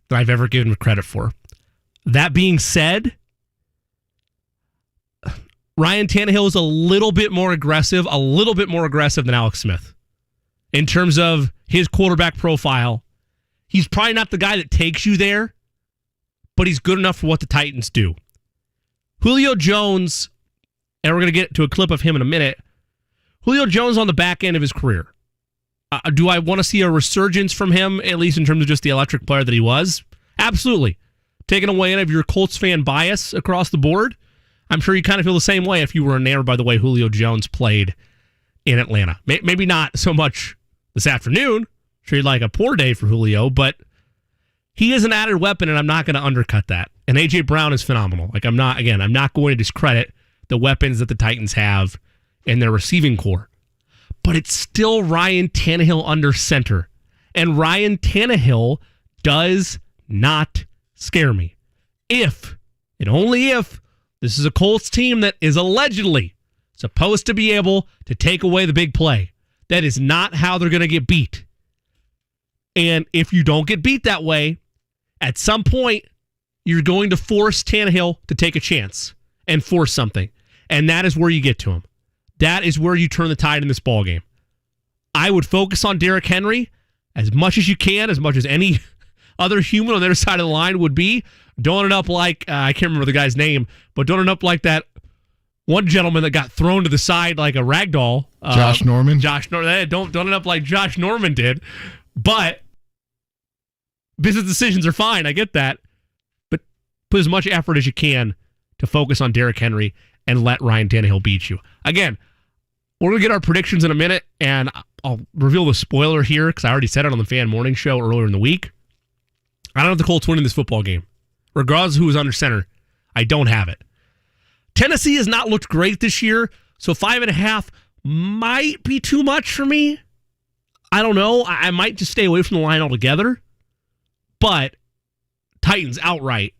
than I've ever given him credit for. That being said, Ryan Tannehill is a little bit more aggressive than Alex Smith in terms of his quarterback profile. He's probably not the guy that takes you there, but he's good enough for what the Titans do. Julio Jones, and we're going to get to a clip of him in a minute. Julio Jones on the back end of his career. Do I want to see a resurgence from him, at least in terms of just the electric player that he was? Absolutely. Taking away any of your Colts fan bias across the board, I'm sure you kind of feel the same way if you were enamored by the way Julio Jones played in Atlanta. Maybe not so much this afternoon. I'm sure you'd like a poor day for Julio, but he is an added weapon, and I'm not going to undercut that. And A.J. Brown is phenomenal. I'm not going to discredit the weapons that the Titans have in their receiving core. But it's still Ryan Tannehill under center. And Ryan Tannehill does not scare me. If, and only if, this is a Colts team that is allegedly supposed to be able to take away the big play. That is not how they're going to get beat. And if you don't get beat that way, at some point, you're going to force Tannehill to take a chance and force something. And that is where you get to him. That is where you turn the tide in this ballgame. I would focus on Derrick Henry as much as you can, as much as any other human on their side of the line would be. Don't end up like, I can't remember the guy's name, but don't end up like that one gentleman that got thrown to the side like a rag doll. Josh Norman? Don't end up like Josh Norman did. But business decisions are fine. I get that. But put as much effort as you can to focus on Derrick Henry and let Ryan Tannehill beat you. Again, we're going to get our predictions in a minute, and I'll reveal the spoiler here because I already said it on the Fan Morning Show earlier in the week. I don't have the Colts winning this football game. Regardless of who is under center, I don't have it. Tennessee has not looked great this year, so 5.5 might be too much for me. I don't know. I might just stay away from the line altogether. But Titans outright,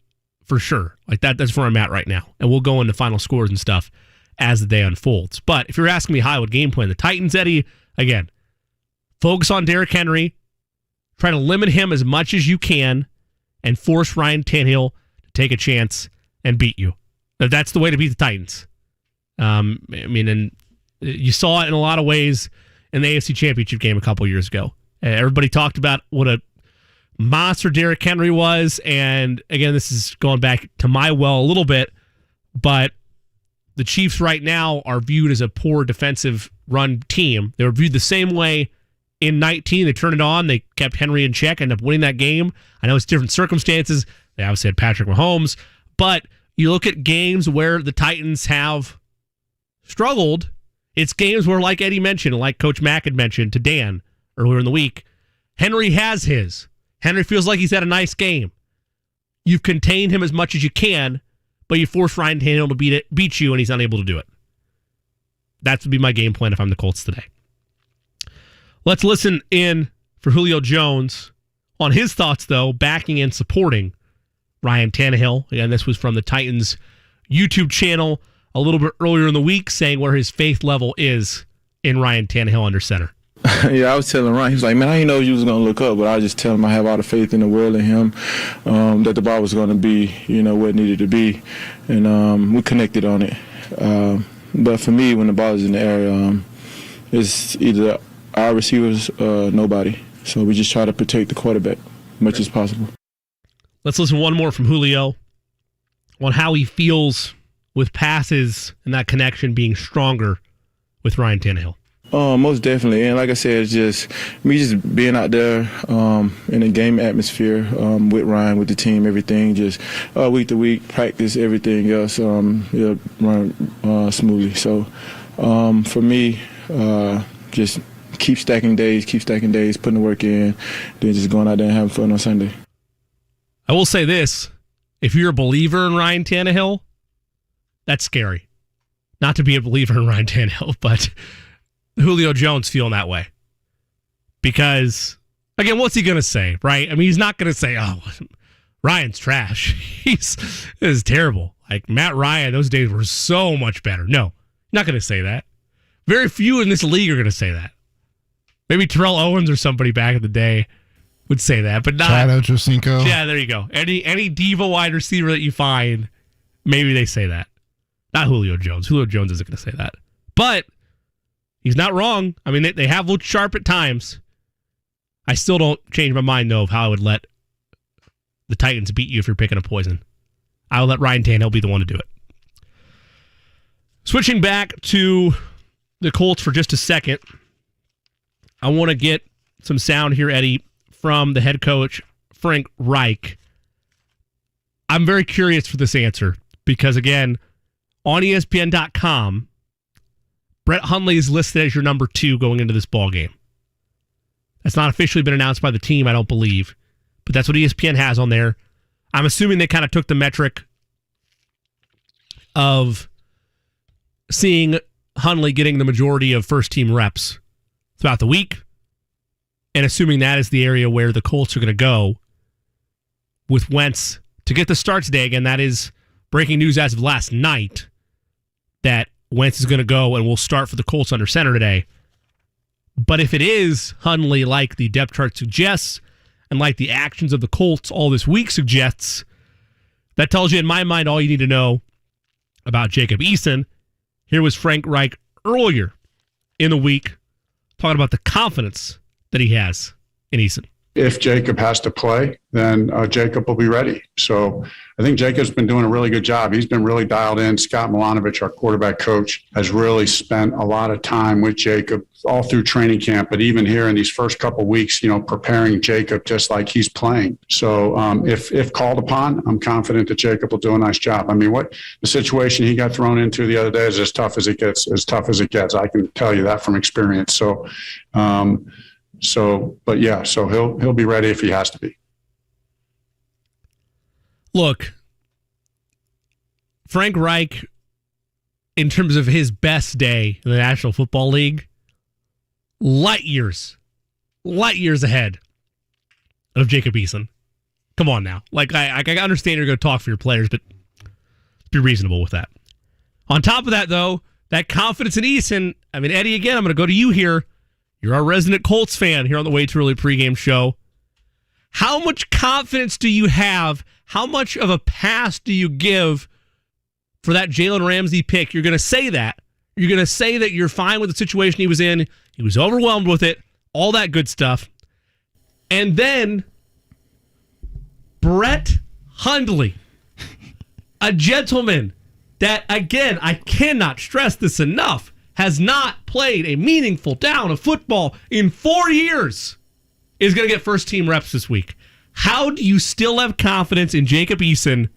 for sure. That's where I'm at right now. And we'll go into final scores and stuff as the day unfolds. But if you're asking me how I would game plan the Titans, Eddie, again, focus on Derrick Henry. Try to limit him as much as you can and force Ryan Tannehill to take a chance and beat you. That's the way to beat the Titans. And you saw it in a lot of ways in the AFC Championship game a couple years ago. Everybody talked about what a monster Derrick Henry was, and again, this is going back to my well a little bit, but the Chiefs right now are viewed as a poor defensive run team. They were viewed the same way in 19. They turned it on. They kept Henry in check, ended up winning that game. I know it's different circumstances. They obviously had Patrick Mahomes, but you look at games where the Titans have struggled. It's games where, like Eddie mentioned, like Coach Mack had mentioned to Dan earlier in the week, Henry has his. Henry feels like he's had a nice game. You've contained him as much as you can, but you force Ryan Tannehill to beat you, and he's unable to do it. That would be my game plan if I'm the Colts today. Let's listen in for Julio Jones on his thoughts, though, backing and supporting Ryan Tannehill. Again, this was from the Titans YouTube channel a little bit earlier in the week, saying where his faith level is in Ryan Tannehill under center. Yeah, I was telling Ryan, he was like, man, I didn't know you was going to look up, but I just tell him I have all the faith in the world in him, that the ball was going to be, where it needed to be, and we connected on it. But for me, when the ball is in the air, it's either our receivers or nobody. So we just try to protect the quarterback as much as possible. Let's listen one more from Julio on how he feels with passes and that connection being stronger with Ryan Tannehill. Most definitely, and like I said, it's just me just being out there in a game atmosphere with Ryan, with the team, everything, just week to week, practice, everything else, run smoothly. So for me, just keep stacking days, putting the work in, then just going out there and having fun on Sunday. I will say this. If you're a believer in Ryan Tannehill, that's scary. Not to be a believer in Ryan Tannehill, but Julio Jones feeling that way. Because, again, what's he going to say, right? I mean, he's not going to say, oh, Ryan's trash. This is terrible. Like, Matt Ryan, those days were so much better. No, not going to say that. Very few in this league are going to say that. Maybe Terrell Owens or somebody back in the day would say that, but not. Chad Ochocinco. Yeah, there you go. Any diva wide receiver that you find, maybe they say that. Not Julio Jones. Julio Jones isn't going to say that. But he's not wrong. I mean, they have looked sharp at times. I still don't change my mind, though, of how I would let the Titans beat you if you're picking a poison. I will let Ryan Tannehill be the one to do it. Switching back to the Colts for just a second, I want to get some sound here, Eddie, from the head coach, Frank Reich. I'm very curious for this answer because, again, on ESPN.com, Brett Hundley is listed as your number 2 going into this ball game. That's not officially been announced by the team, I don't believe, but that's what ESPN has on there. I'm assuming they kind of took the metric of seeing Hundley getting the majority of first-team reps throughout the week, and assuming that is the area where the Colts are going to go with Wentz to get the start today. Again, that is breaking news as of last night that Wentz is going to go and will start for the Colts under center today. But if it is Hundley like the depth chart suggests and like the actions of the Colts all this week suggests, that tells you in my mind all you need to know about Jacob Eason. Here was Frank Reich earlier in the week talking about the confidence that he has in Eason. If Jacob has to play, then Jacob will be ready. So I think Jacob's been doing a really good job. He's been really dialed in. Scott Milanovic, our quarterback coach, has really spent a lot of time with Jacob all through training camp, but even here in these first couple of weeks, preparing Jacob just like he's playing. So if called upon, I'm confident that Jacob will do a nice job. I mean, what the situation he got thrown into the other day is as tough as it gets. I can tell you that from experience. So he'll be ready if he has to be. Look, Frank Reich, in terms of his best day in the National Football League, light years ahead of Jacob Eason. Come on now. Like, I understand you're going to talk for your players, but be reasonable with that. On top of that, though, that confidence in Eason, I mean, Eddie, again, I'm going to go to you here. You're our resident Colts fan here on the Way Too Early pregame show. How much confidence do you have? How much of a pass do you give for that Jaylen Ramsey pick? You're going to say that. You're going to say that you're fine with the situation he was in. He was overwhelmed with it. All that good stuff. And then Brett Hundley, a gentleman that, again, I cannot stress this enough, has not played a meaningful down of football in 4 years, is going to get first-team reps this week. How do you still have confidence in Jacob Eason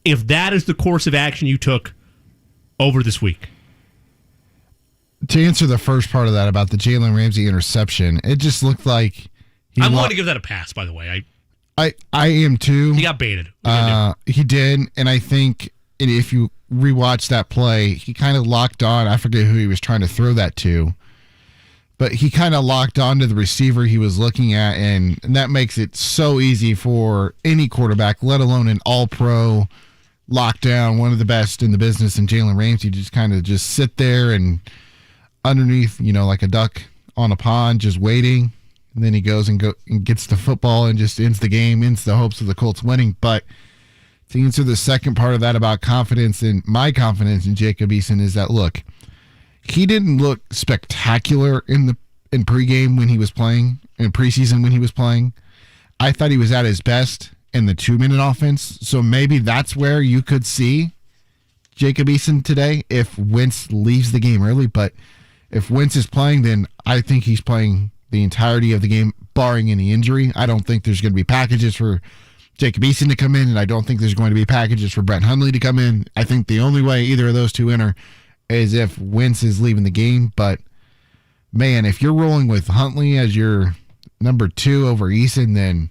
if that is the course of action you took over this week? To answer the first part of that about the Jaylen Ramsey interception, it just looked like I'm willing to give that a pass, by the way. I am too. He got baited. He did, and I think if you rewatch that play, he kind of locked on. I forget who he was trying to throw that to, but he kind of locked on to the receiver he was looking at, and that makes it so easy for any quarterback, let alone an all-pro lockdown, one of the best in the business, and Jaylen Ramsey just kind of just sit there and underneath, like a duck on a pond, just waiting, and then he goes and gets the football and just ends the game, ends the hopes of the Colts winning. But to answer the second part of that about confidence, and my confidence in Jacob Eason is that, look, he didn't look spectacular in pregame when he was playing, in preseason when he was playing. I thought he was at his best in the 2-minute offense, so maybe that's where you could see Jacob Eason today if Wentz leaves the game early. But if Wentz is playing, then I think he's playing the entirety of the game, barring any injury. I don't think there's going to be packages for Jacob Eason to come in, and I don't think there's going to be packages for Brett Hundley to come in. I think the only way either of those two enter is if Wentz is leaving the game. But, man, if you're rolling with Hundley as your number 2 over Eason, then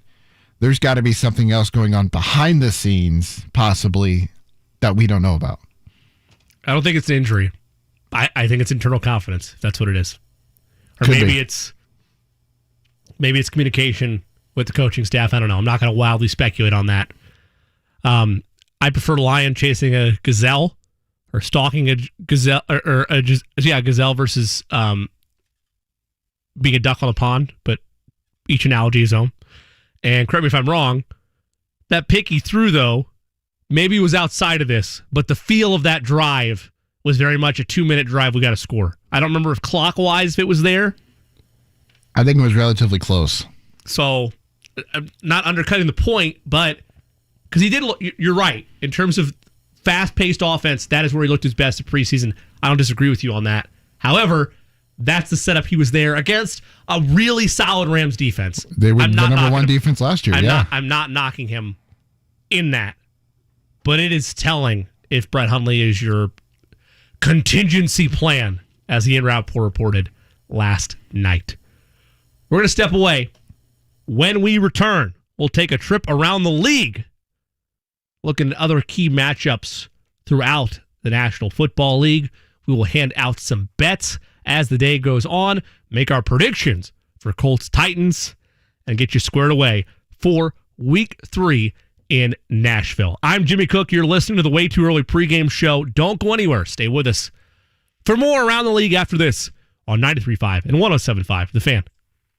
there's got to be something else going on behind the scenes, possibly, that we don't know about. I don't think it's an injury. I think it's internal confidence, if that's what it is. Or Could maybe be. it's communication with the coaching staff. I don't know. I'm not going to wildly speculate on that. I prefer a lion chasing a gazelle or stalking a gazelle or a gazelle versus being a duck on a pond, but each analogy is own. And correct me if I'm wrong, that pick he threw, though, maybe it was outside of this, but the feel of that drive was very much a 2-minute drive. We got to score. I don't remember if clockwise if it was there. I think it was relatively close. So, I'm not undercutting the point, but because he did, you're right. In terms of fast-paced offense, that is where he looked his best at preseason. I don't disagree with you on that. However, that's the setup he was there against a really solid Rams defense. They were the number one defense last year, I'm not knocking him in that. But it is telling if Brett Hundley is your contingency plan, as the in-route report reported last night. We're going to step away. When we return, we'll take a trip around the league, looking at other key matchups throughout the National Football League. We will hand out some bets as the day goes on, make our predictions for Colts Titans, and get you squared away for Week 3 in Nashville. I'm Jimmy Cook. You're listening to the Way Too Early pregame show. Don't go anywhere. Stay with us for more around the league after this on 93.5 and 107.5 The Fan.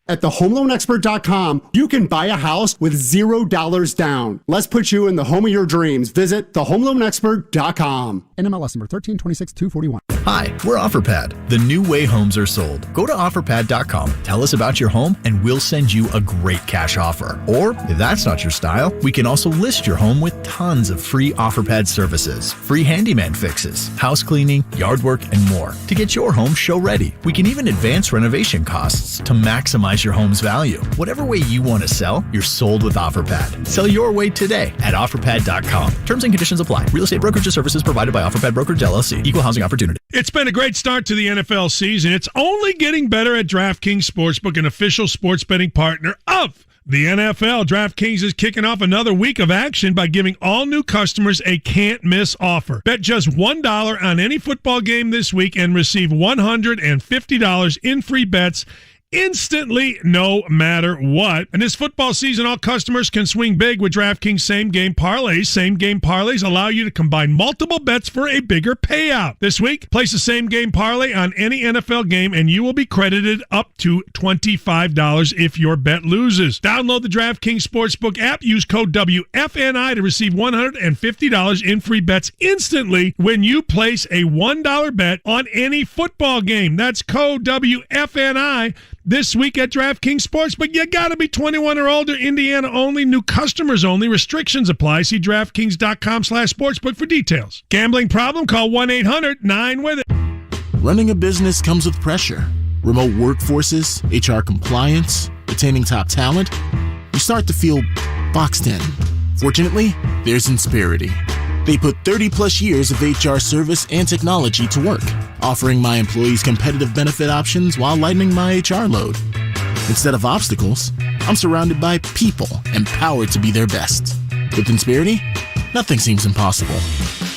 At thehomeloanexpert.com, you can buy a house with $0 down. Let's put you in the home of your dreams. Visit thehomeloanexpert.com. NMLS number 1326-241. Hi, we're OfferPad, the new way homes are sold. Go to OfferPad.com, tell us about your home, and we'll send you a great cash offer. Or, if that's not your style, we can also list your home with tons of free OfferPad services, free handyman fixes, house cleaning, yard work, and more to get your home show ready. We can even advance renovation costs to maximize your home's value. Whatever way you want to sell, you're sold with OfferPad. Sell your way today at OfferPad.com. Terms and conditions apply. Real estate brokerage services provided by OfferPad Brokerage LLC. Equal housing opportunity. It's been a great start to the NFL season. It's only getting better at DraftKings Sportsbook, an official sports betting partner of the NFL. DraftKings is kicking off another week of action by giving all new customers a can't-miss offer. Bet just $1 on any football game this week and receive $150 in free bets instantly, no matter what. And this football season, all customers can swing big with DraftKings same-game parlays. Same-game parlays allow you to combine multiple bets for a bigger payout. This week, place a same-game parlay on any NFL game, and you will be credited up to $25 if your bet loses. Download the DraftKings Sportsbook app. Use code WFNI to receive $150 in free bets instantly when you place a $1 bet on any football game. That's code WFNI. This week at DraftKings Sportsbook, you got to be 21 or older. Indiana only. New customers only. Restrictions apply. See DraftKings.com/sportsbook for details. Gambling problem? Call 1-800-9-WITH-IT. Running a business comes with pressure. Remote workforces, HR compliance, retaining top talent. You start to feel boxed in. Fortunately, there's Insperity. They put 30-plus years of HR service and technology to work, offering my employees competitive benefit options while lightening my HR load. Instead of obstacles, I'm surrounded by people empowered to be their best. With Insperity, nothing seems impossible.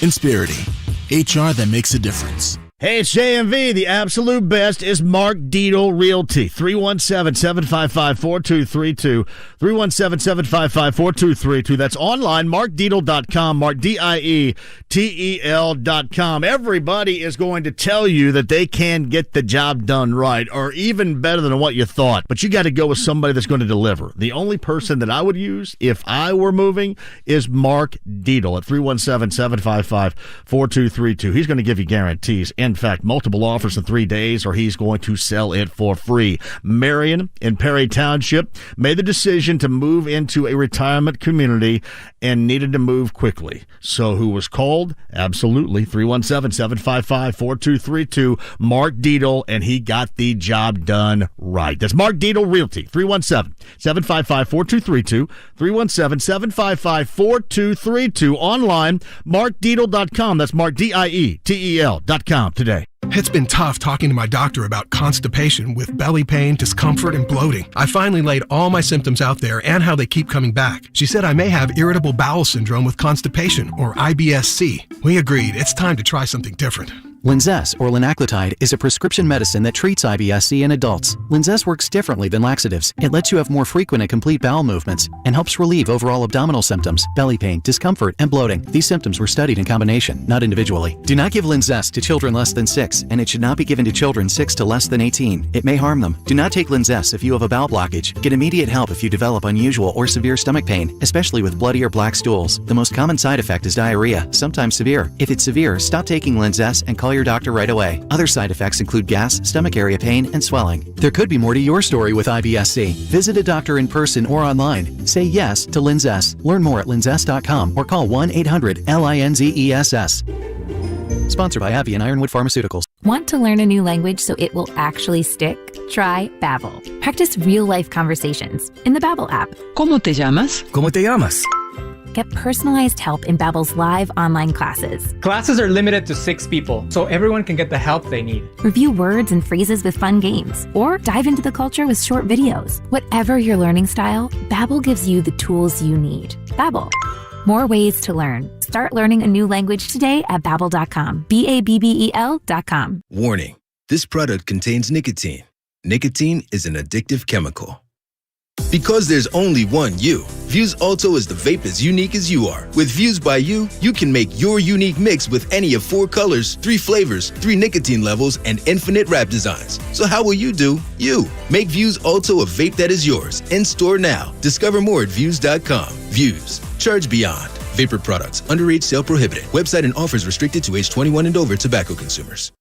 Insperity, HR that makes a difference. Hey, it's JMV. The absolute best is Mark Dietel Realty. 317-755-4232. 317-755-4232. That's online, markdietel.com, markdietel.com. Everybody is going to tell you that they can get the job done right, or even better than what you thought. But you got to go with somebody that's going to deliver. The only person that I would use if I were moving is Mark Dietel at 317-755-4232. He's going to give you guarantees. In fact, multiple offers in 3 days, or he's going to sell it for free. Marion in Perry Township made the decision to move into a retirement community and needed to move quickly. So who was called? Absolutely. 317-755-4232. Mark Dietel, and he got the job done right. That's Mark Dietel Realty. 317-755-4232. 317-755-4232. Online, markdietel.com. That's markdietel.com today. It's been tough talking to my doctor about constipation with belly pain, discomfort, and bloating. I finally laid all my symptoms out there and how they keep coming back. She said I may have irritable bowel syndrome with constipation, or IBS-C. We agreed it's time to try something different. Linzess, or linaclotide, is a prescription medicine that treats IBS-C in adults. Linzess works differently than laxatives. It lets you have more frequent and complete bowel movements and helps relieve overall abdominal symptoms, belly pain, discomfort, and bloating. These symptoms were studied in combination, not individually. Do not give Linzess to children less than 6, and it should not be given to children 6 to less than 18. It may harm them. Do not take Linzess if you have a bowel blockage. Get immediate help if you develop unusual or severe stomach pain, especially with bloody or black stools. The most common side effect is diarrhea, sometimes severe. If it's severe, stop taking Linzess and call your doctor right away. Other side effects include gas, stomach area pain, and swelling. There could be more to your story with IBS-C. Visit a doctor in person or online. Say yes to Linzess. Learn more at linzess.com or call 1-800-LINZESS. Sponsored by AbbVie and Ironwood Pharmaceuticals. Want to learn a new language so it will actually stick? Try Babbel. Practice real-life conversations in the Babbel app. ¿Cómo te llamas? ¿Cómo te llamas? Get personalized help in Babbel's live online classes. Classes are limited to 6 people, so everyone can get the help they need. Review words and phrases with fun games, or dive into the culture with short videos. Whatever your learning style, Babbel gives you the tools you need. Babbel. More ways to learn. Start learning a new language today at Babbel.com. Babbel.com. Warning. This product contains nicotine. Nicotine is an addictive chemical. Because there's only one you, Views Alto is the vape as unique as you are. With Views by You, you can make your unique mix with any of 4 colors, 3 flavors, 3 nicotine levels, and infinite wrap designs. So how will you do you? Make Views Alto a vape that is yours. In store now. Discover more at Views.com. Views. Charge beyond. Vapor products. Underage sale prohibited. Website and offers restricted to age 21 and over tobacco consumers.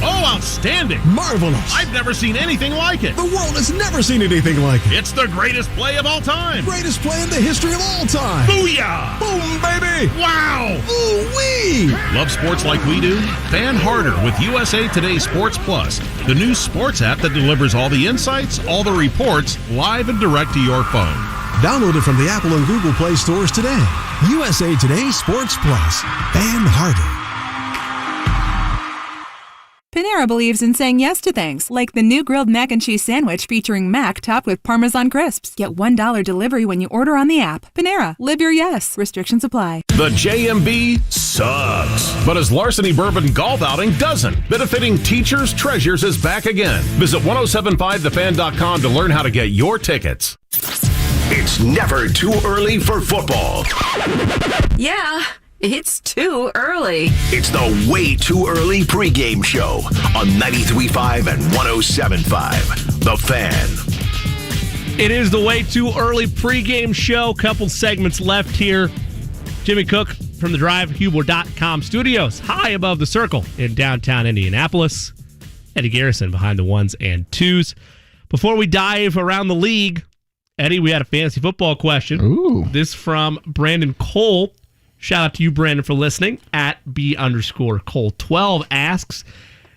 Oh, outstanding. Marvelous. I've never seen anything like it. The world has never seen anything like it. It's the greatest play of all time. Greatest play in the history of all time. Booyah! Boom, baby! Wow! Ooh-wee! Love sports like we do? Fan harder with USA Today Sports Plus, the new sports app that delivers all the insights, all the reports, live and direct to your phone. Download it from the Apple and Google Play stores today. USA Today Sports Plus. Fan harder. Panera believes in saying yes to things, like the new grilled mac and cheese sandwich featuring mac topped with Parmesan crisps. Get $1 delivery when you order on the app. Panera, live your yes. Restrictions apply. The JMB sucks, but his Larceny Bourbon golf outing doesn't. Benefiting Teachers Treasures is back again. Visit 1075thefan.com to learn how to get your tickets. It's never too early for football. Yeah. It's too early. It's the Way Too Early pregame show on 93.5 and 107.5. The Fan. It is the Way Too Early pregame show. Couple segments left here. Jimmy Cook from the DriveHubler.com studios, high above the circle in downtown Indianapolis. Eddie Garrison behind the 1s and 2s. Before we dive around the league, Eddie, we had a fantasy football question. Ooh. This from Brandon Cole. Shout out to you, Brandon, for listening. At B_Cole12 asks,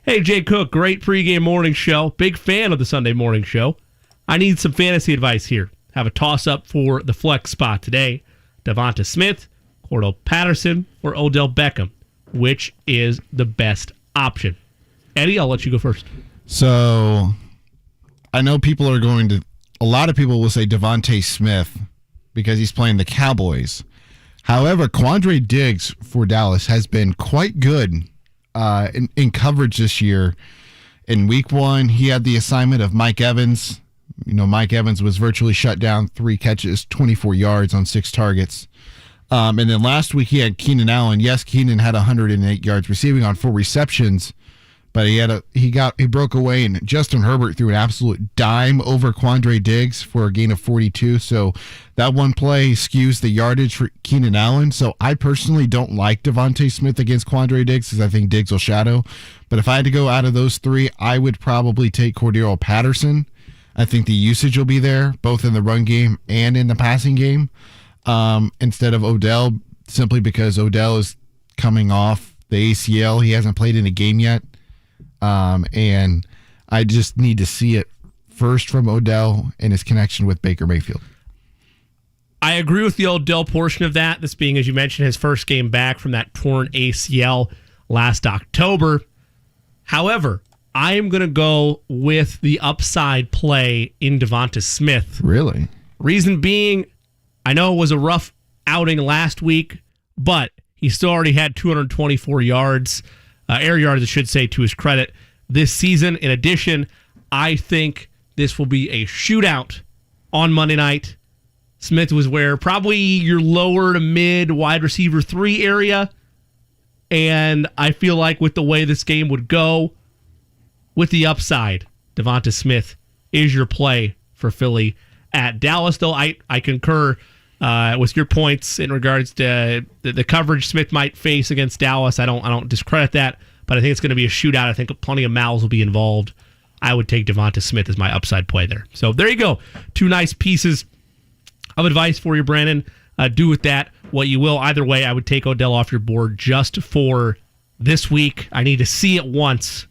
hey, Jay Cook, great pregame morning show. Big fan of the Sunday morning show. I need some fantasy advice here. Have a toss-up for the flex spot today. Devonta Smith, Cordell Patterson, or Odell Beckham. Which is the best option? Eddie, I'll let you go first. So, I know a lot of people will say Devonta Smith because he's playing the Cowboys. However, Quandre Diggs for Dallas has been quite good in coverage this year. In week 1, he had the assignment of Mike Evans. You know, Mike Evans was virtually shut down, 3 catches, 24 yards on 6 targets. And then last week he had Keenan Allen. Yes, Keenan had 108 yards receiving on 4 receptions, but he broke away, and Justin Herbert threw an absolute dime over Quandre Diggs for a gain of 42. So that one play skews the yardage for Keenan Allen. So I personally don't like Devonta Smith against Quandre Diggs because I think Diggs will shadow. But if I had to go out of those 3, I would probably take Cordell Patterson. I think the usage will be there, both in the run game and in the passing game, instead of Odell, simply because Odell is coming off the ACL. He hasn't played in a game yet. And I just need to see it first from Odell and his connection with Baker Mayfield. I agree with the Odell portion of that. This being, as you mentioned, his first game back from that torn ACL last October. However, I am going to go with the upside play in Devonta Smith. Really? Reason being, I know it was a rough outing last week, but he still already had 224 yards, air yards, I should say, to his credit, this season. In addition, I think this will be a shootout on Monday night. Smith was where probably your lower to mid wide receiver 3 area. And I feel like with the way this game would go, with the upside, Devonta Smith is your play for Philly at Dallas. Though I concur with your points in regards to the coverage Smith might face against Dallas. I don't discredit that, but I think it's going to be a shootout. I think plenty of mouths will be involved. I would take Devonta Smith as my upside play there. So there you go. 2 nice pieces of advice for you, Brandon. Do with that what you will. Either way, I would take Odell off your board just for this week. I need to see it once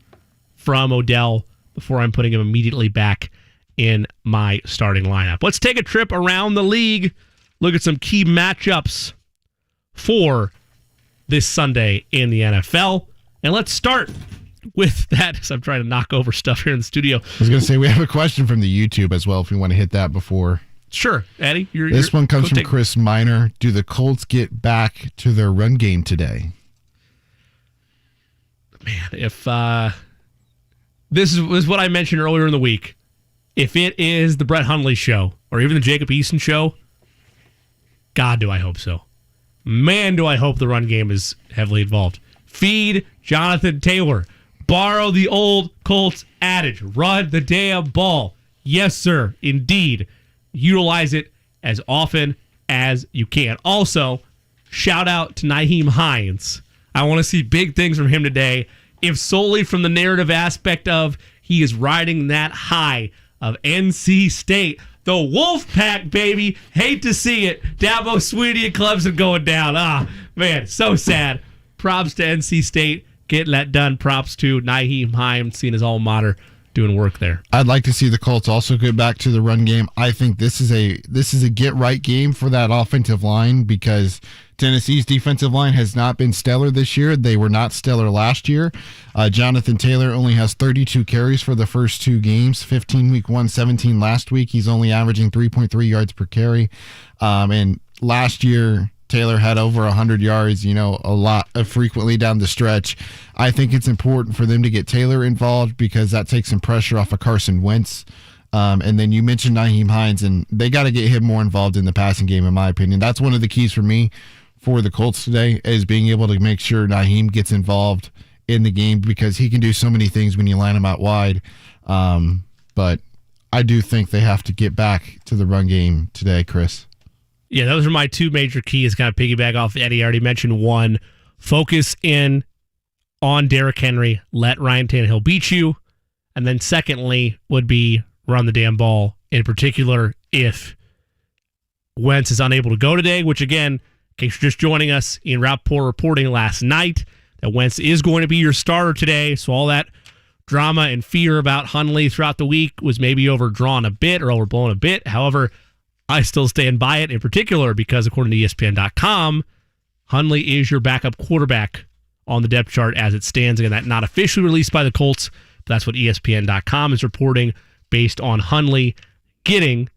from Odell before I'm putting him immediately back in my starting lineup. Let's take a trip around the league, look at some key matchups for this Sunday in the NFL. And let's start with that as I'm trying to knock over stuff here in the studio. I was going to say, we have a question from the YouTube as well if you want to hit that before. Sure, Eddie. This one comes from Chris Miner. Do the Colts get back to their run game today? Man, if this is what I mentioned earlier in the week. If it is the Brett Hundley show or even the Jacob Eason show, God, do I hope so. Man, do I hope the run game is heavily involved. Feed Jonathan Taylor. Borrow the old Colts adage. Run the damn ball. Yes, sir. Indeed. Utilize it as often as you can. Also, shout out to Nyheim Hines. I want to see big things from him today, if solely from the narrative aspect of he is riding that high of NC State. The Wolfpack, baby. Hate to see it. Dabo Swinney and Clemson going down. Ah, man, so sad. Props to NC State getting that done. Props to Nyheim Hines, seeing his alma mater doing work there. I'd like to see the Colts also get back to the run game. I think this is a get right game for that offensive line because Tennessee's defensive line has not been stellar this year. They were not stellar last year. Jonathan Taylor only has 32 carries for the first 2 games, 15 week 1, 17 last week. He's only averaging 3.3 yards per carry. And last year, Taylor had over 100 yards, a lot frequently down the stretch. I think it's important for them to get Taylor involved because that takes some pressure off of Carson Wentz. And then you mentioned Nyheim Hines, and they got to get him more involved in the passing game, in my opinion. That's one of the keys for me for the Colts today is being able to make sure Nyheim gets involved in the game because he can do so many things when you line him out wide. But I do think they have to get back to the run game today, Chris. Yeah, those are my 2 major keys. Kind of piggyback off Eddie. I already mentioned one. Focus in on Derrick Henry. Let Ryan Tannehill beat you. And then secondly would be run the damn ball. In particular, if Wentz is unable to go today, which again, in case you're just joining us, Ian Rappaport reporting last night that Wentz is going to be your starter today. So all that drama and fear about Hundley throughout the week was maybe overdrawn a bit or overblown a bit. However, I still stand by it, in particular because according to ESPN.com, Hundley is your backup quarterback on the depth chart as it stands. Again, that not officially released by the Colts, but that's what ESPN.com is reporting based on Hundley getting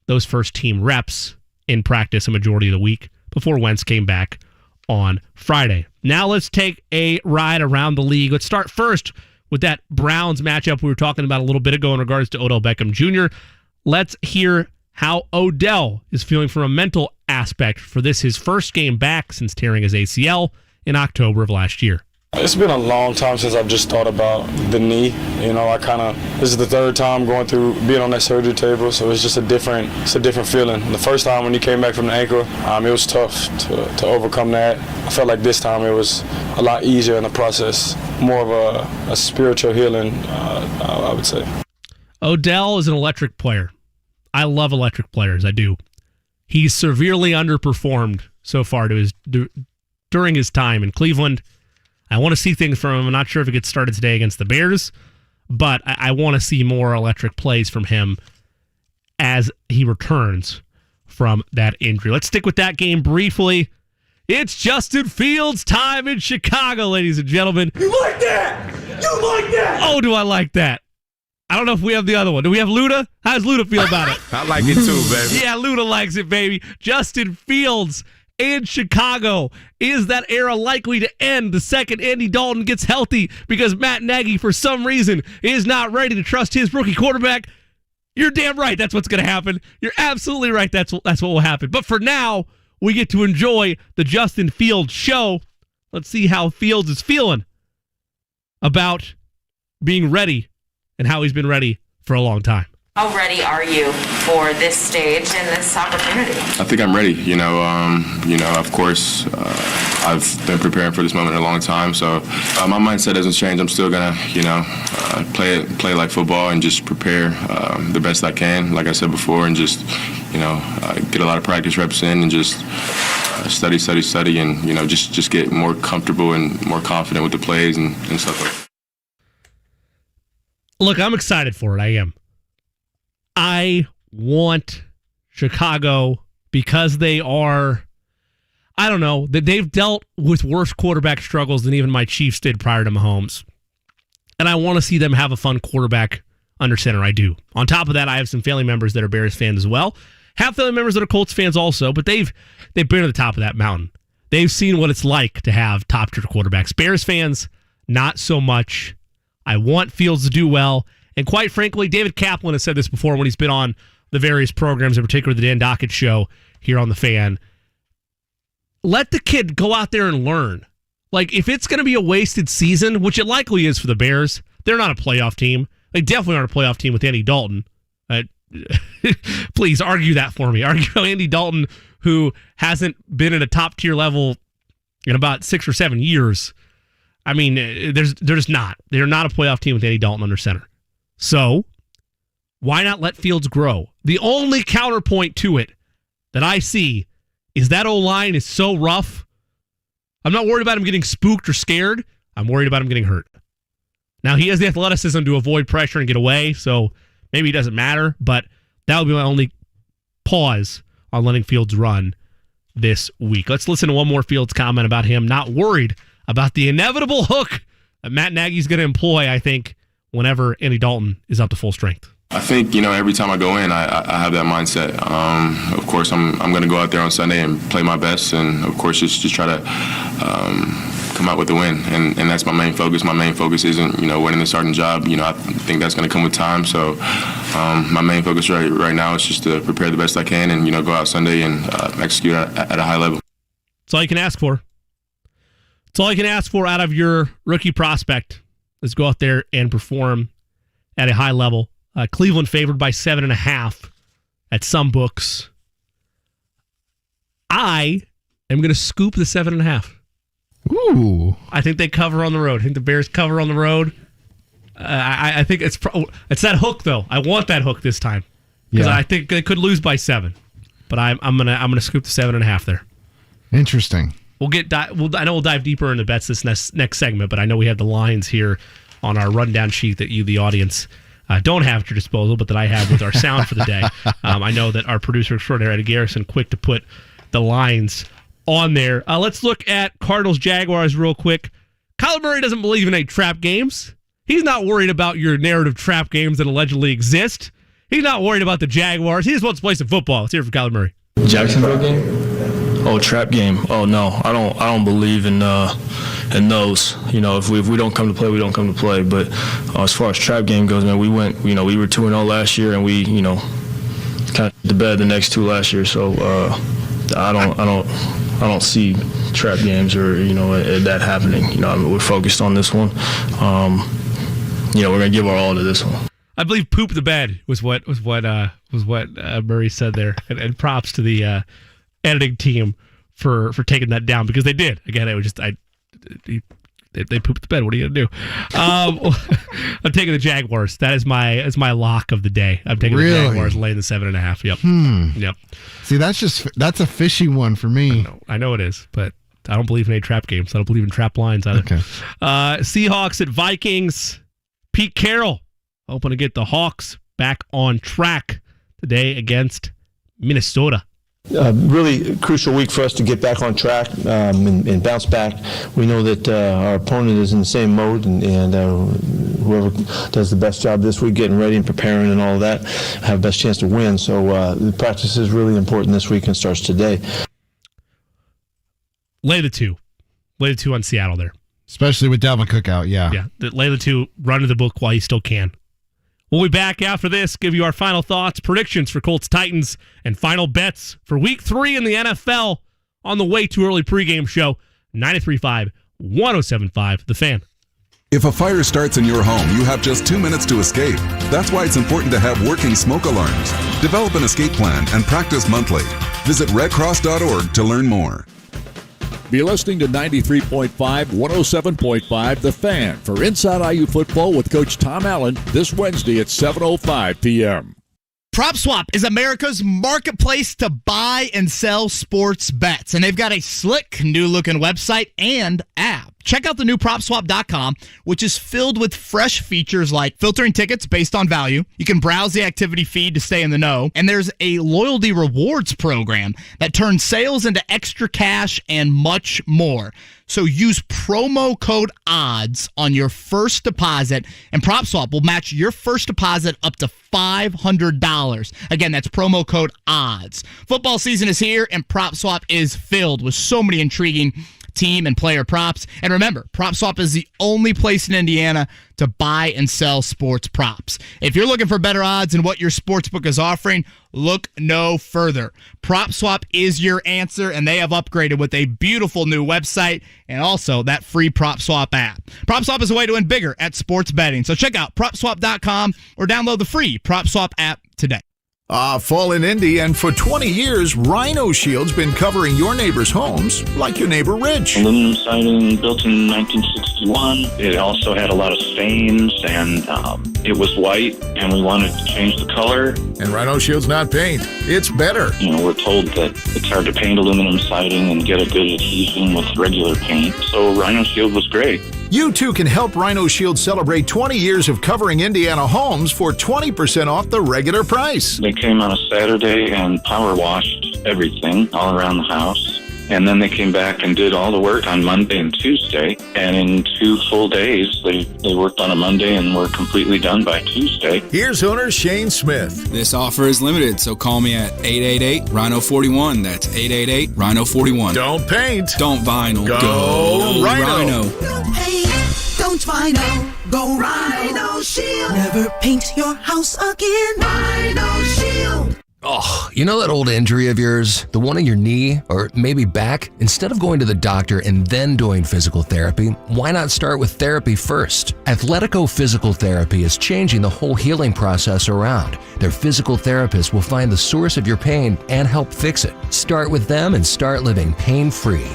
those first team reps in practice a majority of the week before Wentz came back on Friday. Now let's take a ride around the league. Let's start first with that Browns matchup we were talking about a little bit ago in regards to Odell Beckham Jr. Let's hear how Odell is feeling from a mental aspect for this, his first game back since tearing his ACL in October of last year. It's been a long time since I've just thought about the knee. This is the 3rd time being on that surgery table, so it's just a different feeling. The first time when you came back from the ankle, it was tough to overcome that. I felt like this time it was a lot easier in the process, more of a spiritual healing, I would say. Odell is an electric player. I love electric players. I do. He's severely underperformed so far during his time in Cleveland. I want to see things from him. I'm not sure if it gets started today against the Bears, but I want to see more electric plays from him as he returns from that injury. Let's stick with that game briefly. It's Justin Fields time in Chicago, ladies and gentlemen. You like that? You you like that? Oh, do I like that? I don't know if we have the other one. Do we have Luda? How does Luda feel about it? I like it too, baby. Yeah, Luda likes it, baby. Justin Fields in Chicago. Is that era likely to end the second Andy Dalton gets healthy because Matt Nagy, for some reason, is not ready to trust his rookie quarterback? You're damn right. That's what's going to happen. You're absolutely right. That's what will happen. But for now, we get to enjoy the Justin Fields show. Let's see how Fields is feeling about being ready and how he's been ready for a long time. How ready are you for this stage and this opportunity? I think I'm ready. Of course, I've been preparing for this moment a long time, so my mindset doesn't change. I'm still gonna, play like football and just prepare the best I can, like I said before, and just, get a lot of practice reps in and just study, and just get more comfortable and more confident with the plays and stuff like that. Look, I'm excited for it. I am. I want Chicago because they are, I don't know, that they've dealt with worse quarterback struggles than even my Chiefs did prior to Mahomes. And I want to see them have a fun quarterback under center. I do. On top of that, I have some family members that are Bears fans as well. Have family members that are Colts fans also, but they've been to the top of that mountain. They've seen what it's like to have top-tier quarterbacks. Bears fans, not so much. I want Fields to do well. And quite frankly, David Kaplan has said this before when he's been on the various programs, in particular the Dan Dockett show here on The Fan. Let the kid go out there and learn. Like, if it's going to be a wasted season, which it likely is for the Bears, they're not a playoff team. They definitely aren't a playoff team with Andy Dalton. Please argue that for me. Argue Andy Dalton, who hasn't been at a top-tier level in about 6 or 7 years. I mean, they're just not. They're not a playoff team with Andy Dalton under center. So, why not let Fields grow? The only counterpoint to it that I see is that O-line is so rough. I'm not worried about him getting spooked or scared. I'm worried about him getting hurt. Now, he has the athleticism to avoid pressure and get away, so maybe it doesn't matter, but that would be my only pause on letting Fields run this week. Let's listen to one more Fields comment about him not worried about the inevitable hook that Matt Nagy's going to employ, I think, whenever Andy Dalton is up to full strength. I think, every time I go in, I have that mindset. Of course, I'm going to go out there on Sunday and play my best, and of course, just try to come out with the win. And that's my main focus. My main focus isn't, winning the starting job. I think that's going to come with time. So my main focus right now is just to prepare the best I can and, go out Sunday and execute at a high level. That's all you can ask for. That's all you can ask for out of your rookie prospect is go out there and perform at a high level. Cleveland favored by 7.5 at some books. I am going to scoop the 7.5. Ooh. I think they cover on the road. I think the Bears cover on the road. I think it's that hook, though. I want that hook this time because I think they could lose by 7. But I'm gonna scoop the 7.5 there. Interesting. I know we'll dive deeper into bets this next segment, but I know we have the lines here on our rundown sheet that you, the audience, don't have at your disposal, but that I have with our sound for the day. I know that our producer extraordinaire, Eddie Garrison, quick to put the lines on there. Let's look at Cardinals-Jaguars real quick. Kyler Murray doesn't believe in any trap games. He's not worried about your narrative trap games that allegedly exist. He's not worried about the Jaguars. He just wants to play some football. Let's hear it from Kyler Murray. Jacksonville game? Oh, trap game. Oh no, I don't believe in those. If we don't come to play, we don't come to play. But as far as trap game goes, man, we went. We were 2-0 last year, and we kind of the bed the next 2 last year. So I don't see trap games or that happening. We're focused on this one. We're gonna give our all to this one. I believe "poop the bed" was what Murray said there, and props to the editing team for taking that down because they did. Again, it was just they pooped the bed. What are you gonna do? I'm taking the Jaguars. That is my lock of the day. I'm taking the Jaguars, laying the 7.5. Yep. Yep. See, that's a fishy one for me. I know it is, but I don't believe in any trap games. I don't believe in trap lines either. Okay. Seahawks at Vikings. Pete Carroll hoping to get the Hawks back on track today against Minnesota. Really crucial week for us to get back on track and bounce back. We know that our opponent is in the same mode, and whoever does the best job this week getting ready and preparing and all of that have the best chance to win. So the practice is really important this week and starts today. Lay the two on Seattle there. Especially with Dalvin Cook out, yeah. Yeah, lay the two, run to the book while you still can. We'll be back after this, give you our final thoughts, predictions for Colts-Titans, and final bets for Week 3 in the NFL on the Way Too Early pregame show, 93.5, 107.5, The Fan. If a fire starts in your home, you have just 2 minutes to escape. That's why it's important to have working smoke alarms. Develop an escape plan and practice monthly. Visit redcross.org to learn more. Be listening to 93.5, 107.5 The Fan for Inside IU Football with Coach Tom Allen this Wednesday at 7:05 p.m. PropSwap is America's marketplace to buy and sell sports bets, and they've got a slick new-looking website and app. Check out the new PropSwap.com, which is filled with fresh features like filtering tickets based on value. You can browse the activity feed to stay in the know. And there's a loyalty rewards program that turns sales into extra cash and much more. So use promo code ODDS on your first deposit, and PropSwap will match your first deposit up to $500. Again, that's promo code ODDS. Football season is here, and PropSwap is filled with so many intriguing team and player props. And remember, PropSwap is the only place in Indiana to buy and sell sports props. If you're looking for better odds than what your sportsbook is offering, look no further. PropSwap is your answer, and they have upgraded with a beautiful new website and also that free PropSwap app. PropSwap is a way to win bigger at sports betting. So check out PropSwap.com or download the free PropSwap app today. Fall in Indy, and for 20 years, Rhino Shield's been covering your neighbor's homes like your neighbor Rich. Aluminum siding built in 1961. It also had a lot of stains, and it was white, and we wanted to change the color. And Rhino Shield's not paint. It's better. You know, we're told that it's hard to paint aluminum siding and get a good adhesion with regular paint, so Rhino Shield was great. You too can help Rhino Shield celebrate 20 years of covering Indiana homes for 20% off the regular price. They came on a Saturday and power washed everything all around the house. And then they came back and did all the work on Monday and Tuesday. And in 2 full days, they worked on a Monday and were completely done by Tuesday. Here's owner Shane Smith. This offer is limited, so call me at 888-RHINO-41. That's 888-RHINO-41. Don't paint. Don't vinyl. Go Rhino. No paint. Don't vinyl. Go Rhino Shield. Never paint your house again. Rhino Shield. Oh, you know that old injury of yours? The one in your knee or maybe back? Instead of going to the doctor and then doing physical therapy, why not start with therapy first? Athletico Physical Therapy is changing the whole healing process around. Their physical therapists will find the source of your pain and help fix it. Start with them and start living pain-free.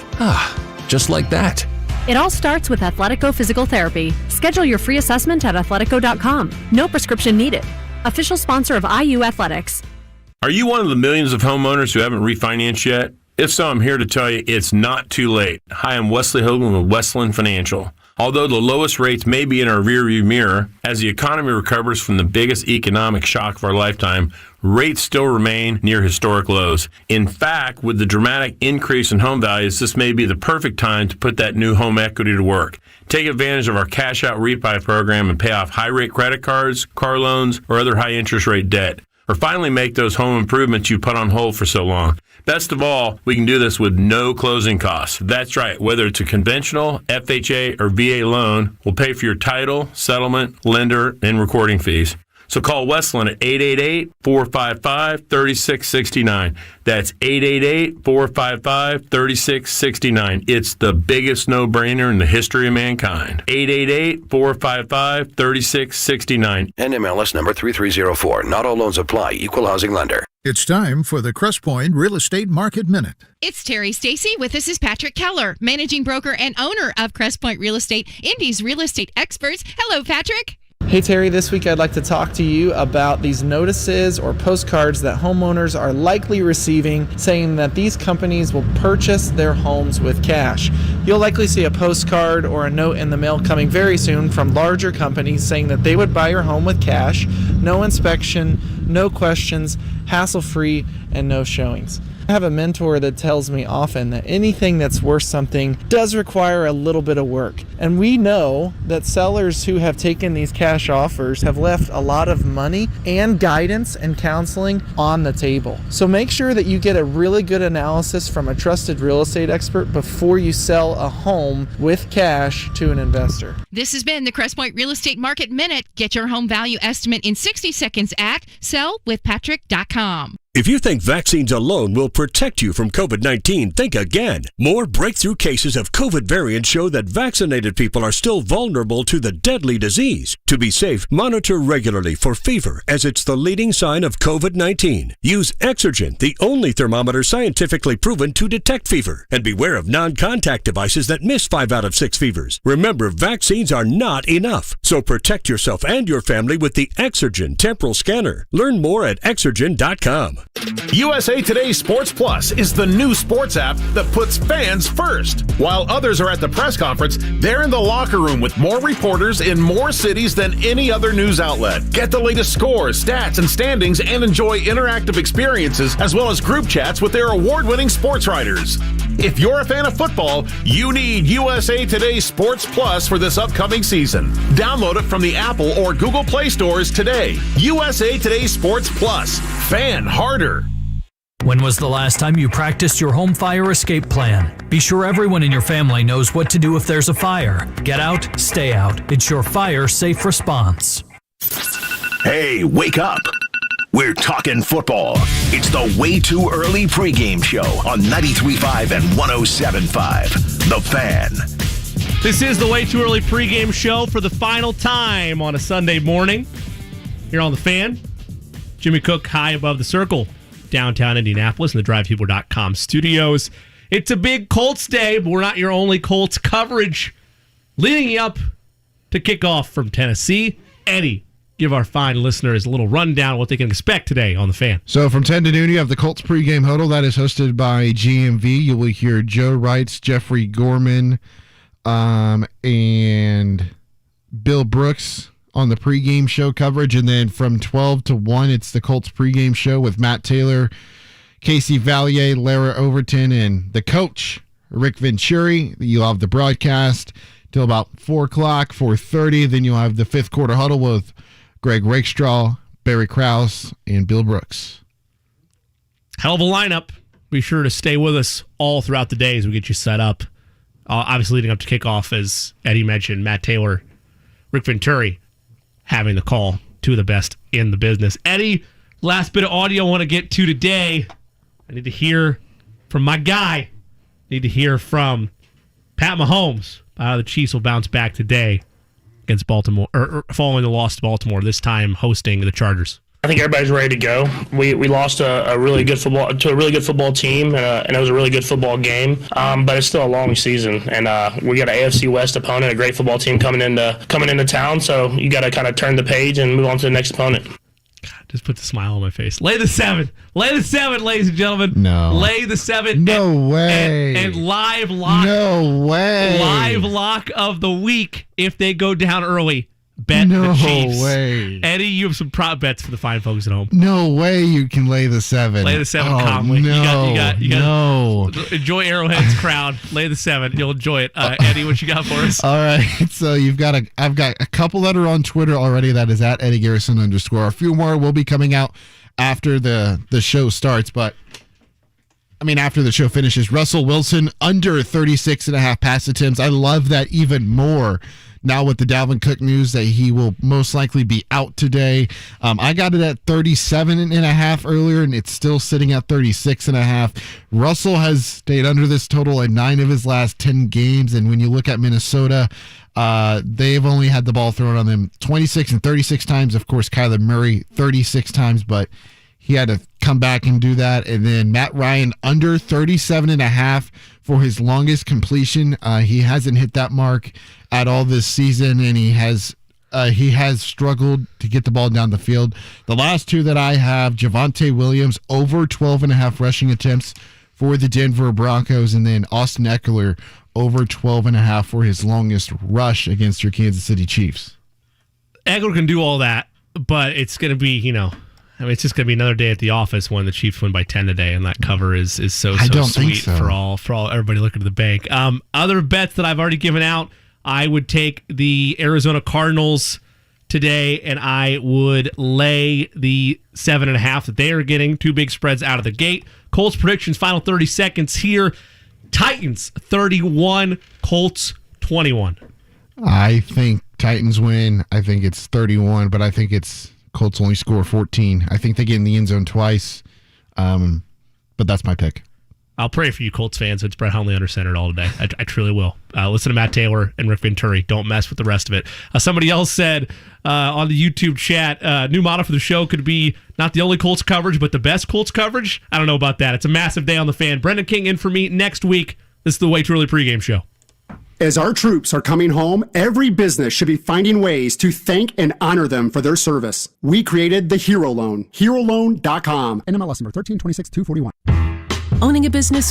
Just like that. It all starts with Athletico Physical Therapy. Schedule your free assessment at athletico.com. No prescription needed. Official sponsor of IU Athletics. Are you one of the millions of homeowners who haven't refinanced yet? If so, I'm here to tell you it's not too late. Hi, I'm Wesley Hogan with Westland Financial. Although the lowest rates may be in our rearview mirror, as the economy recovers from the biggest economic shock of our lifetime, rates still remain near historic lows. In fact, with the dramatic increase in home values, this may be the perfect time to put that new home equity to work. Take advantage of our cash-out refi program and pay off high-rate credit cards, car loans, or other high-interest rate debt. Or finally make those home improvements you put on hold for so long. Best of all, we can do this with no closing costs. That's right, whether it's a conventional, FHA, or VA loan, we'll pay for your title, settlement, lender, and recording fees. So call Westland at 888-455-3669. That's 888-455-3669. It's the biggest no-brainer in the history of mankind. 888-455-3669. NMLS number 3304. Not all loans apply. Equal housing lender. It's time for the Crestpoint Real Estate Market Minute. It's Terry Stacy. With us is Patrick Keller, managing broker and owner of Crestpoint Real Estate, Indy's real estate experts. Hello, Patrick. Hey Terry, this week I'd like to talk to you about these notices or postcards that homeowners are likely receiving saying that these companies will purchase their homes with cash. You'll likely see a postcard or a note in the mail coming very soon from larger companies saying that they would buy your home with cash, no inspection, no questions, hassle-free, and no showings. I have a mentor that tells me often that anything that's worth something does require a little bit of work. And we know that sellers who have taken these cash offers have left a lot of money and guidance and counseling on the table. So make sure that you get a really good analysis from a trusted real estate expert before you sell a home with cash to an investor. This has been the Crestpoint Real Estate Market Minute. Get your home value estimate in 60 seconds at sellwithpatrick.com. If you think vaccines alone will protect you from COVID-19, think again. More breakthrough cases of COVID variants show that vaccinated people are still vulnerable to the deadly disease. To be safe, monitor regularly for fever, as it's the leading sign of COVID-19. Use Exergen, the only thermometer scientifically proven to detect fever. And beware of non-contact devices that miss 5 out of 6 fevers. Remember, vaccines are not enough. So protect yourself and your family with the Exergen temporal scanner. Learn more at Exergen.com. USA Today Sports Plus is the new sports app that puts fans first. While others are at the press conference, they're in the locker room with more reporters in more cities than any other news outlet. Get the latest scores, stats, and standings and enjoy interactive experiences as well as group chats with their award-winning sports writers. If you're a fan of football, you need USA Today Sports Plus for this upcoming season. Download it from the Apple or Google Play stores today. USA Today Sports Plus. Fan harder. When was the last time you practiced your home fire escape plan? Be sure everyone in your family knows what to do if there's a fire. Get out, stay out. It's your fire safe response. Hey, wake up. We're talking football. It's the Way Too Early pregame show on 93.5 and 107.5. The Fan. This is the Way Too Early pregame show for the final time on a Sunday morning. Here on The Fan. Jimmy Cook high above the circle, downtown Indianapolis in the DriveHubler.com studios. It's a big Colts day, but we're not your only Colts coverage. Leading you up to kickoff from Tennessee, Eddie, give our fine listeners a little rundown of what they can expect today on The Fan. So from 10 to noon, you have the Colts pregame huddle. That is hosted by GMV. You will hear Joe Wrights, Jeffrey Gorman, and Bill Brooks on the pregame show coverage. And then from 12 to 1, it's the Colts pregame show with Matt Taylor, Casey Valier, Lara Overton, and the coach, Rick Venturi. You'll have the broadcast till about 4 o'clock, 4:30. Then you'll have the fifth quarter huddle with Greg Rakestraw, Barry Krause, and Bill Brooks. Hell of a lineup. Be sure to stay with us all throughout the day as we get you set up. Obviously leading up to kickoff, as Eddie mentioned, Matt Taylor, Rick Venturi having the call. Two of the best in the business. Eddie, last bit of audio I want to get to today. I need to hear from my guy. I need to hear from Pat Mahomes. The Chiefs will bounce back today against Baltimore, or following the loss to Baltimore, this time hosting the Chargers. I think everybody's ready to go. We lost a really good football team, and it was a really good football game. But it's still a long season, and we got an AFC West opponent, a great football team coming into town. So you got to kind of turn the page and move on to the next opponent. God, just put the smile on my face. Lay the 7, ladies and gentlemen. No, lay the 7. No way. And live lock. No way. Live lock of the week if they go down early. Bet the Chiefs. No way. Eddie, you have some prop bets for the fine folks at home. No way you can lay the 7. Lay the 7 calmly. You got enjoy Arrowhead's crowd. Lay the 7. You'll enjoy it. Eddie, what you got for us? All right. So I've got a couple that are on Twitter already. That is at Eddie Garrison _. A few more will be coming out after the show starts, but after the show finishes. Russell Wilson under 36.5 pass attempts. I love that even more now with the Dalvin Cook news that he will most likely be out today. I got it at 37.5 earlier, and it's still sitting at 36.5. Russell has stayed under this total in 9 of his last 10 games, and when you look at Minnesota, they've only had the ball thrown on them 26 and 36 times. Of course, Kyler Murray 36 times, but he had to come back and do that. And then Matt Ryan under 37.5 for his longest completion. He hasn't hit that mark at all this season, and he has struggled to get the ball down the field. The last two that I have, Javonte Williams over 12.5 rushing attempts for the Denver Broncos, and then Austin Eckler over 12.5 for his longest rush against your Kansas City Chiefs. Eckler can do all that, but it's going to be, I mean, it's just going to be another day at the office when the Chiefs win by 10 today, and that cover is so I don't sweet think so. for all everybody looking to the bank. Other bets that I've already given out, I would take the Arizona Cardinals today, and I would lay the 7.5 that they are getting. 2 big spreads out of the gate. Colts predictions, final 30 seconds here. Titans 31, Colts 21. I think Titans win. I think it's 31, but I think it's Colts only score 14. I think they get in the end zone twice, but that's my pick. I'll pray for you, Colts fans. It's Brett Hundley under center all today. I truly will. Listen to Matt Taylor and Rick Venturi. Don't mess with the rest of it. Somebody else said on the YouTube chat, new motto for the show could be not the only Colts coverage, but the best Colts coverage. I don't know about that. It's a massive day on the Fan. Brendan King in for me next week. This is the Way Too Early pregame show. As our troops are coming home, every business should be finding ways to thank and honor them for their service. We created the Hero Loan. HeroLoan.com. NMLS number 1326-241. Owning a business